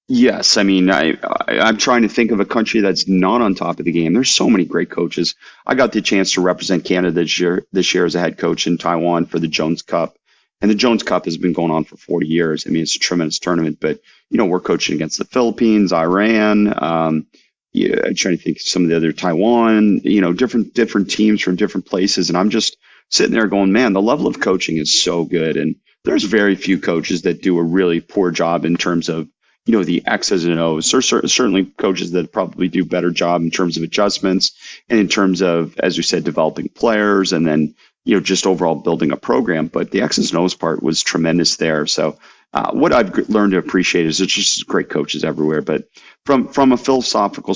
Yes. I'm trying to think of a country that's not on top of the game. There's so many great coaches. I got the chance to represent Canada this year as a head coach in Taiwan for the Jones Cup. And the Jones Cup has been going on for 40 years. It's a tremendous tournament, but, we're coaching against the Philippines, Iran. I'm trying to think of some of the other Taiwan, different teams from different places. And I'm just sitting there going, man, the level of coaching is so good. And there's very few coaches that do a really poor job in terms of, the X's and O's. There's certainly coaches that probably do a better job in terms of adjustments and in terms of, as you said, developing players and then, just overall building a program. But the X's and O's part was tremendous there. So what I've learned to appreciate is there's just great coaches everywhere. But from a philosophical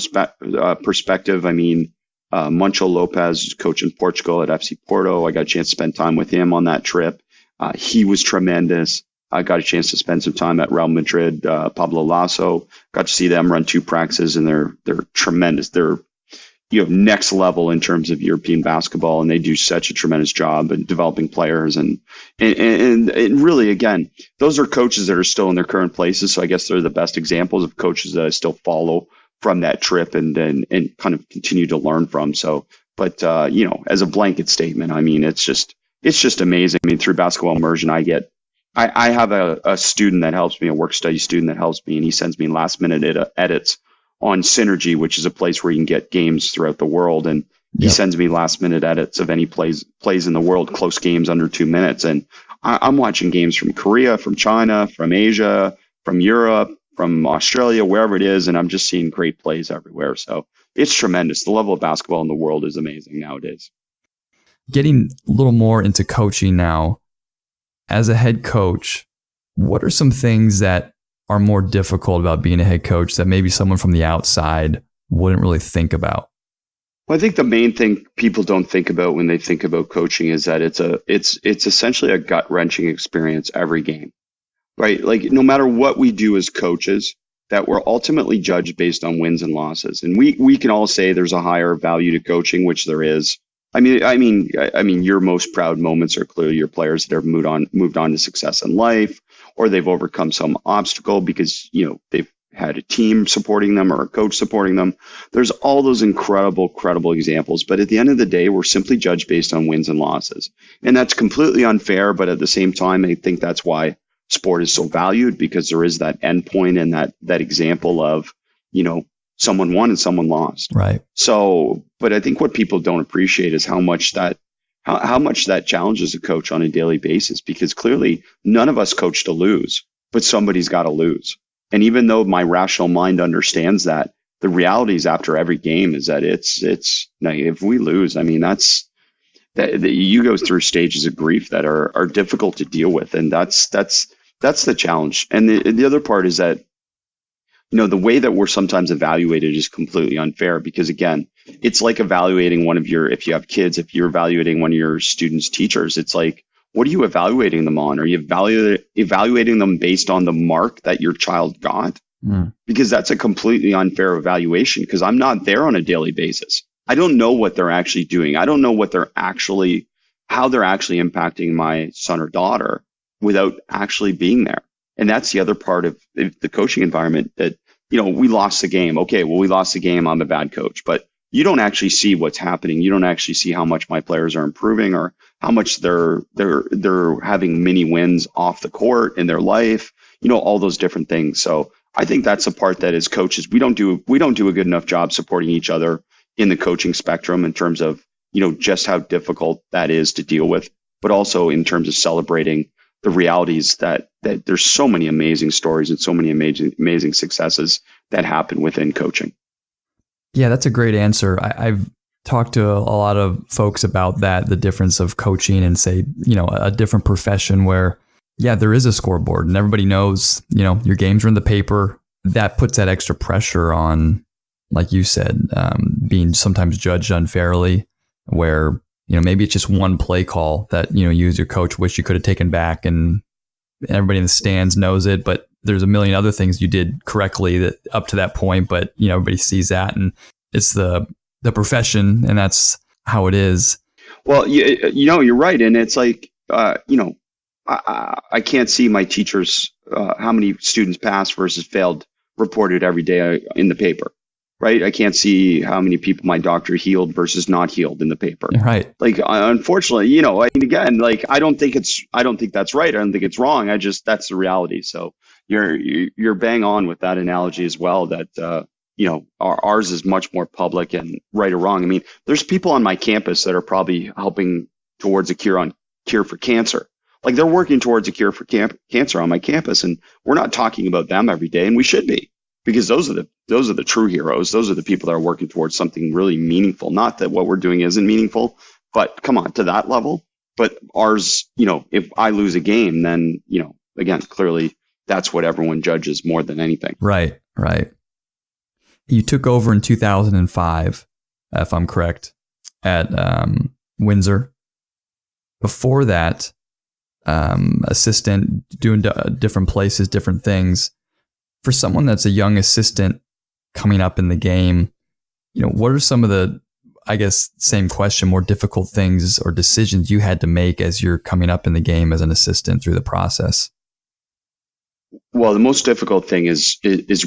perspective, Moncho Lopez is coach in Portugal at FC Porto. I got a chance to spend time with him on that trip. He was tremendous. I got a chance to spend some time at Real Madrid. Pablo Lasso, got to see them run 2 practices, and they're tremendous. They're next level in terms of European basketball, and they do such a tremendous job in developing players. And really, again, those are coaches that are still in their current places. So I guess they're the best examples of coaches that I still follow from that trip and kind of continue to learn from. So, but as a blanket statement, it's just amazing. Through basketball immersion, I have a student that helps me, a work study student that helps me, and he sends me last minute edits on Synergy, which is a place where you can get games throughout the world. And he sends me last minute edits of any plays in the world, close games under 2 minutes. And I'm watching games from Korea, from China, from Asia, from Europe, from Australia, wherever it is. And I'm just seeing great plays everywhere. So it's tremendous. The level of basketball in the world is amazing nowadays. Getting a little more into coaching now, as a head coach, what are some things that are more difficult about being a head coach that maybe someone from the outside wouldn't really think about? Well, I think the main thing people don't think about when they think about coaching is that it's essentially a gut-wrenching experience every game, right? Like, no matter what we do as coaches, that we're ultimately judged based on wins and losses. And we can all say there's a higher value to coaching, which there is. Your most proud moments are clearly your players that have moved on to success in life, or they've overcome some obstacle because, they've had a team supporting them or a coach supporting them. There's all those incredible examples. But at the end of the day, we're simply judged based on wins and losses. And that's completely unfair. But at the same time, I think that's why sport is so valued, because there is that endpoint and that example of, someone won and someone lost. Right. So, but I think what people don't appreciate is how much that challenges a coach on a daily basis, because clearly none of us coach to lose, but somebody's got to lose. And even though my rational mind understands that, the reality is after every game is that if we lose, you go through stages of grief that are difficult to deal with. And that's the challenge. And the other part is that, the way that we're sometimes evaluated is completely unfair, because again, it's like evaluating if you have kids, if you're evaluating one of your students' teachers, it's like, what are you evaluating them on? Are you evaluating them based on the mark that your child got? Because that's a completely unfair evaluation, because I'm not there on a daily basis. I don't know what they're actually doing. I don't know how they're actually impacting my son or daughter without actually being there. And that's the other part of the coaching environment that, we lost the game. Okay, well, we lost the game. I'm a bad coach. But you don't actually see what's happening. You don't actually see how much my players are improving or how much they're having mini wins off the court in their life, all those different things. So I think that's the part that as coaches, we don't do a good enough job supporting each other in the coaching spectrum in terms of, just how difficult that is to deal with, but also in terms of celebrating the realities that there's so many amazing stories and so many amazing successes that happen within coaching. Yeah, that's a great answer. I've talked to a lot of folks about that, the difference of coaching and say, a different profession where, yeah, there is a scoreboard and everybody knows, your games are in the paper. That puts that extra pressure on, like you said, being sometimes judged unfairly, where, maybe it's just one play call that, you as your coach wish you could have taken back, and everybody in the stands knows it, but there's a million other things you did correctly that up to that point, but everybody sees that, and it's the profession, and that's how it is. Well, you're right, and it's like I can't see my teachers how many students passed versus failed reported every day in the paper, right? I can't see how many people my doctor healed versus not healed in the paper, right? Like, unfortunately, again, like I don't think that's right. I don't think it's wrong. That's the reality. So you're bang on with that analogy as well. That ours is much more public and right or wrong. I mean, there's people on my campus that are probably helping towards a cure for cancer. Like, they're working towards a cure for cancer on my campus, and we're not talking about them every day, and we should be, because those are the true heroes. Those are the people that are working towards something really meaningful. Not that what we're doing isn't meaningful, but come on, to that level. But ours, if I lose a game, then, again, clearly that's what everyone judges more than anything. Right. You took over in 2005, if I'm correct, at Windsor. Before that, assistant, doing different places, different things. For someone that's a young assistant coming up in the game, what are some of the, I guess, same question, more difficult things or decisions you had to make as you're coming up in the game as an assistant through the process? Well, the most difficult thing is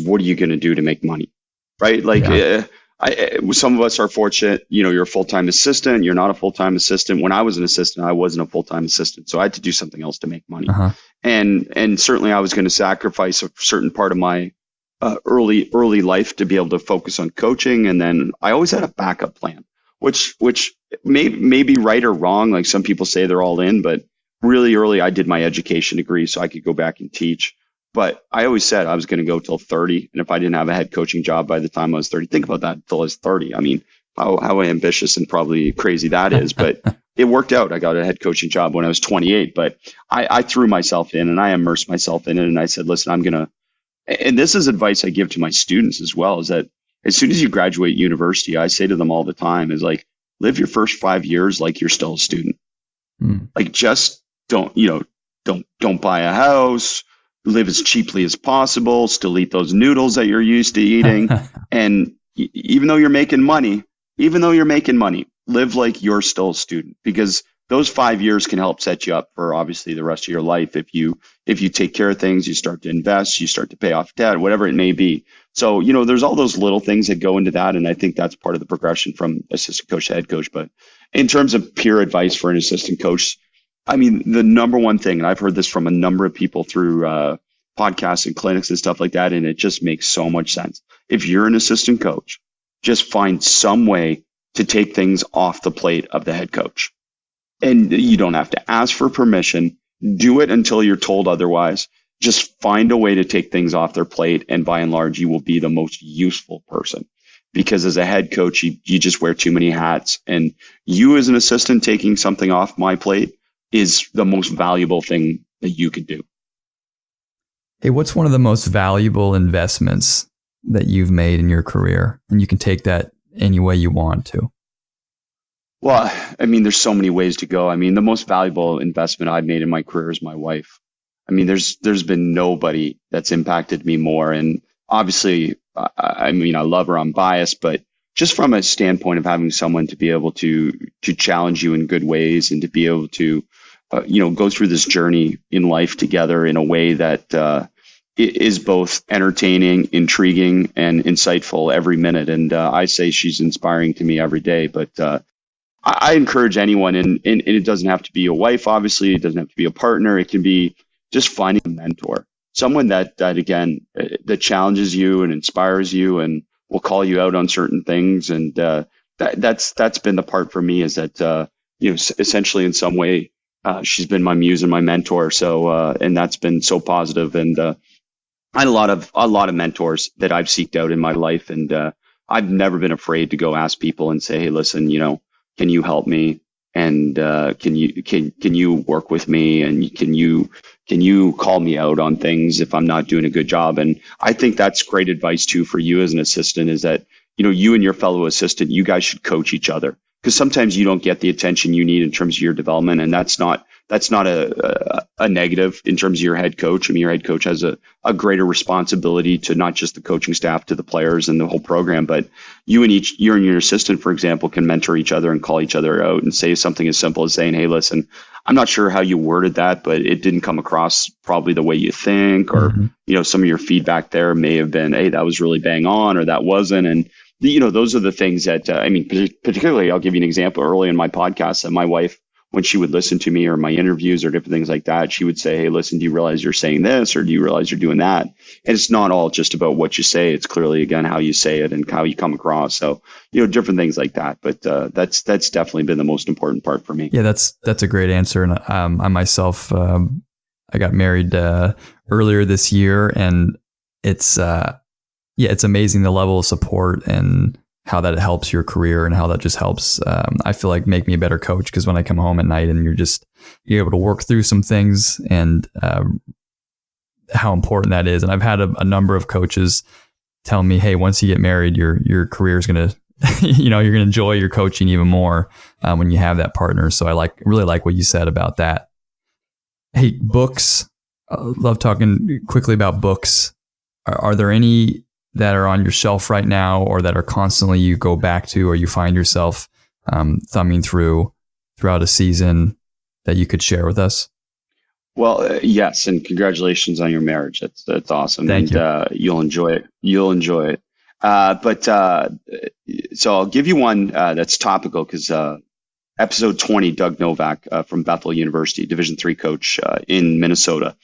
what are you going to do to make money, right? Like, some of us are fortunate, you're a full-time assistant, you're not a full-time assistant. When I was an assistant, I wasn't a full-time assistant. So I had to do something else to make money. Uh-huh. And certainly I was going to sacrifice a certain part of my early life to be able to focus on coaching. And then I always had a backup plan, which may be right or wrong. Like, some people say they're all in, but really early I did my education degree so I could go back and teach. But I always said I was going to go till 30. And if I didn't have a head coaching job by the time I was 30, think about that, till I was 30. I mean, how ambitious and probably crazy that is. But it worked out. I got a head coaching job when I was 28. But I threw myself in and I immersed myself in it. And I said, listen, and this is advice I give to my students as well, is that as soon as you graduate university, I say to them all the time, is like, live your first 5 years like you're still a student. Like, just don't buy a house. Live as cheaply as possible, still eat those noodles that you're used to eating. And even though you're making money, live like you're still a student, because those 5 years can help set you up for obviously the rest of your life. If you take care of things, you start to invest, you start to pay off debt, whatever it may be. So, there's all those little things that go into that. And I think that's part of the progression from assistant coach to head coach. But in terms of peer advice for an assistant coach, I mean, the number one thing, and I've heard this from a number of people through podcasts and clinics and stuff like that, and it just makes so much sense. If you're an assistant coach, just find some way to take things off the plate of the head coach. And you don't have to ask for permission. Do it until you're told otherwise. Just find a way to take things off their plate, and by and large, you will be the most useful person. Because as a head coach, you just wear too many hats. And you as an assistant taking something off my plate is the most valuable thing that you could do. Hey, what's one of the most valuable investments that you've made in your career? And you can take that any way you want to. Well, I mean, there's so many ways to go. I mean, the most valuable investment I've made in my career is my wife. I mean, there's been nobody that's impacted me more. And obviously, I mean, I love her, I'm biased, but just from a standpoint of having someone to be able to challenge you in good ways and to be able to, go through this journey in life together in a way that is both entertaining, intriguing, and insightful every minute. And I say she's inspiring to me every day. But I encourage anyone, and it doesn't have to be a wife, obviously, it doesn't have to be a partner. It can be just finding a mentor, someone that again that challenges you and inspires you, and will call you out on certain things. And that's been the part for me, is that essentially in some way she's been my muse and my mentor. So and that's been so positive. And I had a lot of mentors that I've seeked out in my life, and I've never been afraid to go ask people and say, hey, listen, can you help me? And can you work with me? And can you call me out on things if I'm not doing a good job? And I think that's great advice too for you as an assistant, is that you and your fellow assistant, you guys should coach each other, because sometimes you don't get the attention you need in terms of your development, and that's not a negative in terms of your head coach. I mean, your head coach has a greater responsibility to not just the coaching staff, to the players and the whole program, but you and your assistant, for example, can mentor each other and call each other out and say something as simple as saying, hey, listen, I'm not sure how you worded that, but it didn't come across probably the way you think, or, some of your feedback there may have been, hey, that was really bang on, or that wasn't. And, those are the things that, particularly, I'll give you an example early in my podcast, that my wife, when she would listen to me or my interviews or different things like that, she would say, hey, listen, do you realize you're saying this, or do you realize you're doing that? And it's not all just about what you say. It's clearly, again, how you say it and how you come across. So, different things like that. But that's definitely been the most important part for me. Yeah, that's a great answer. And I myself, I got married earlier this year, and it's amazing the level of support and how that helps your career, and how that just helps, I feel like, make me a better coach. Because when I come home at night and you're able to work through some things, and how important that is. And I've had a number of coaches tell me, hey, once you get married, your career is going to, you're going to enjoy your coaching even more when you have that partner. So I really like what you said about that. Hey, books. Love talking quickly about books. Are there any that are on your shelf right now, or that are constantly you go back to, or you find yourself thumbing throughout a season, that you could share with us? Well, yes, and congratulations on your marriage. That's awesome. Thank you. You'll enjoy it. So I'll give you one that's topical, because episode 20, Doug Novak from Bethel University, Division III coach in Minnesota,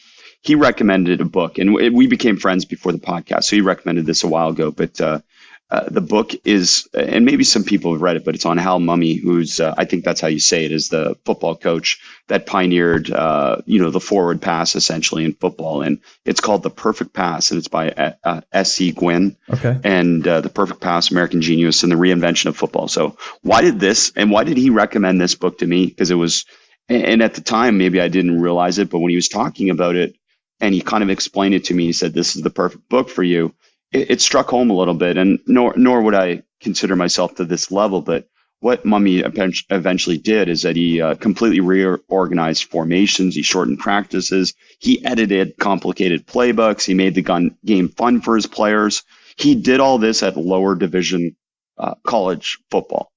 he recommended a book, and we became friends before the podcast. So he recommended this a while ago, but the book is, and maybe some people have read it, but it's on Hal Mumme, who's, I think that's how you say it, is the football coach that pioneered, the forward pass essentially in football. And it's called The Perfect Pass, and it's by S.C. Gwynn. Okay. And The Perfect Pass, American Genius, and the Reinvention of Football. So why did he recommend this book to me? Because it was, and at the time, maybe I didn't realize it, but when he was talking about it, and he kind of explained it to me, he said, this is the perfect book for you. It struck home a little bit, and nor would I consider myself to this level. But what Mumme eventually did is that he completely reorganized formations. He shortened practices. He edited complicated playbooks. He made the game fun for his players. He did all this at lower division college football.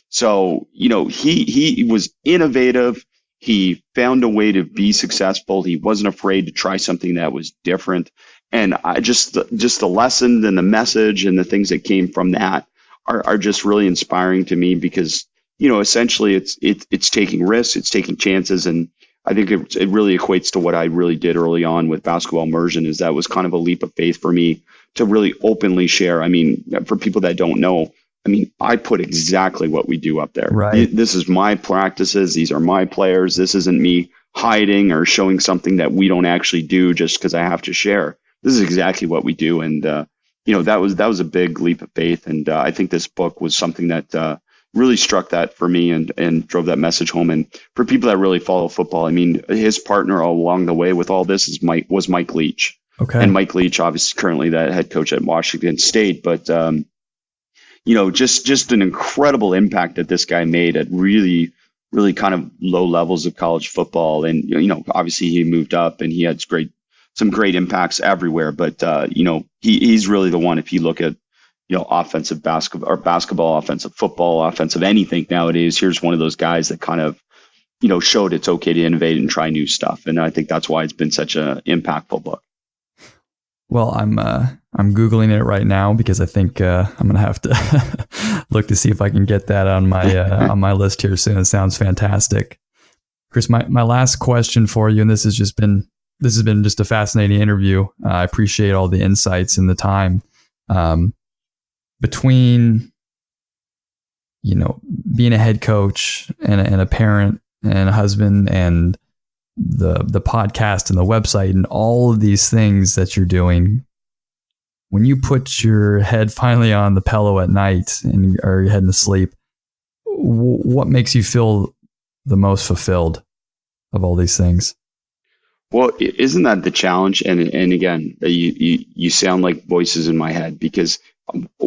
So, he was innovative. He found a way to be successful. He wasn't afraid to try something that was different. And I just the lesson and the message and the things that came from that are just really inspiring to me, because, essentially it's taking risks, it's taking chances. And I think it really equates to what I really did early on with Basketball Immersion, is that was kind of a leap of faith for me to really openly share. I mean, for people that don't know, I put exactly what we do up there. Right. This is my practices. These are my players. This isn't me hiding or showing something that we don't actually do just because I have to share. This is exactly what we do. And, that was a big leap of faith. And I think this book was something that really struck that for me and drove that message home. And for people that really follow football, his partner all along the way with all this was Mike Leach. Okay. And Mike Leach, obviously currently the head coach at Washington State, but, just an incredible impact that this guy made at really, really kind of low levels of college football. And, obviously he moved up and he had some great impacts everywhere. But, he's really the one, if you look at, offensive basketball, offensive football, offensive anything nowadays, here's one of those guys that kind of, showed it's okay to innovate and try new stuff. And I think that's why it's been such an impactful book. Well, I'm Googling it right now, because I think I'm going to have to look to see if I can get that on my on my list here soon. It sounds fantastic. Chris, my last question for you, and this has been just a fascinating interview. I appreciate all the insights and the time. Between, being a head coach and a parent and a husband and the podcast and the website and all of these things that you're doing, when you put your head finally on the pillow at night and or you're heading to sleep, what makes you feel the most fulfilled of all these things? Well, isn't that the challenge? And again, you sound like voices in my head, because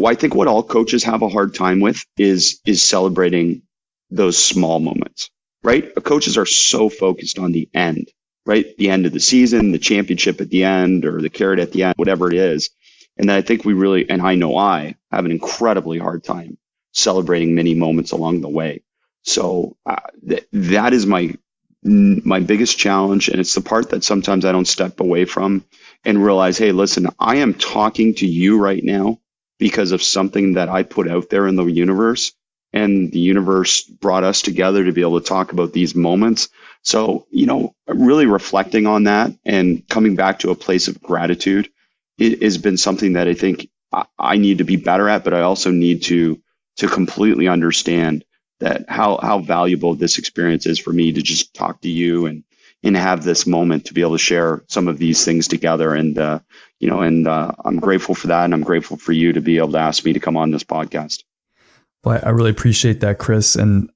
I think what all coaches have a hard time with is celebrating those small moments, right? Coaches are so focused on the end, right? The end of the season, the championship at the end, or the carrot at the end, whatever it is. And I think we really, and I know I have an incredibly hard time celebrating many moments along the way. So that is my biggest challenge. And it's the part that sometimes I don't step away from and realize, hey, listen, I am talking to you right now because of something that I put out there in the universe, and the universe brought us together to be able to talk about these moments. So, really reflecting on that and coming back to a place of gratitude, it has been something that I think I need to be better at, but I also need to completely understand that how valuable this experience is for me to just talk to you and have this moment to be able to share some of these things together. And, I'm grateful for that. And I'm grateful for you to be able to ask me to come on this podcast. Well, I really appreciate that, Chris. And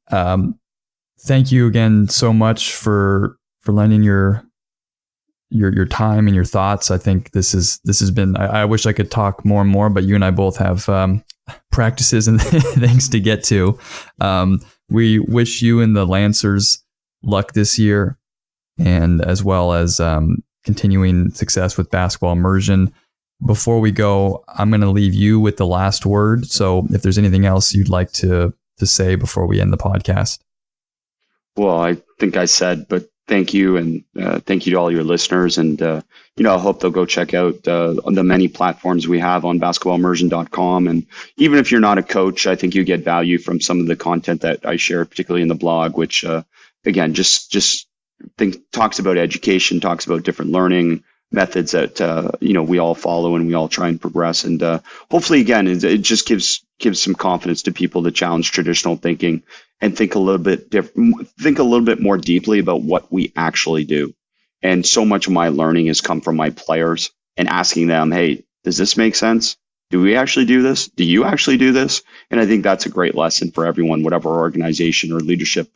thank you again so much for lending your time and your thoughts. I think this has been, I wish I could talk more and more, but you and I both have practices and things to get to. We wish you and the Lancers luck this year, and as well as continuing success with Basketball Immersion. Before we go, I'm going to leave you with the last word. So if there's anything else you'd like to say before we end the podcast. Well, I think I said, but thank you. And thank you to all your listeners. And, I hope they'll go check out the many platforms we have on basketballimmersion.com. And even if you're not a coach, I think you get value from some of the content that I share, particularly in the blog, which, again, just talks about education, talks about different learning methods that, we all follow and we all try and progress. And hopefully, again, it just gives some confidence to people to challenge traditional thinking and think a little bit more deeply about what we actually do. And so much of my learning has come from my players and asking them, hey, does this make sense? Do we actually do this? Do you actually do this? And I think that's a great lesson for everyone, whatever organization or leadership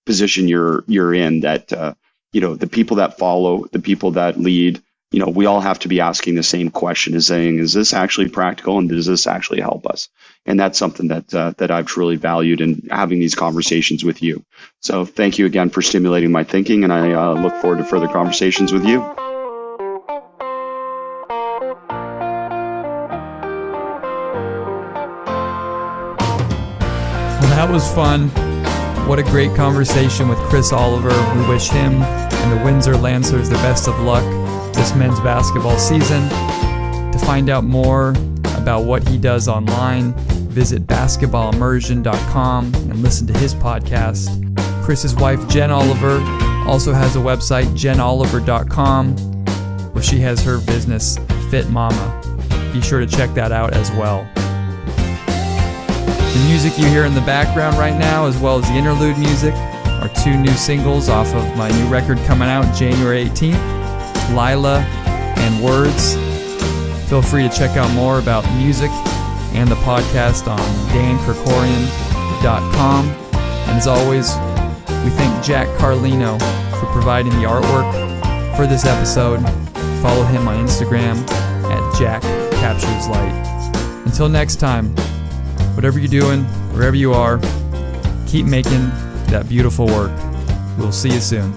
position you're in, that, the people that follow, the people that lead, we all have to be asking the same question, is saying, is this actually practical, and does this actually help us? And that's something that I've truly valued in having these conversations with you. So thank you again for stimulating my thinking, and I look forward to further conversations with you. Well, that was fun. What a great conversation with Chris Oliver. We wish him and the Windsor Lancers the best of luck this men's basketball season. To find out more about what he does online, visit basketballimmersion.com and listen to his podcast. Chris's wife, Jen Oliver, also has a website, jenoliver.com, where she has her business, Fit Mama. Be sure to check that out as well. The music you hear in the background right now, as well as the interlude music, are 2 new singles off of my new record coming out January 18th, Lila and Words. Feel free to check out more about music and the podcast on dankerkorian.com. And as always, we thank Jack Carlino for providing the artwork for this episode. Follow him on Instagram at JackCapturesLight. Until next time, whatever you're doing, wherever you are, keep making that beautiful work. We'll see you soon.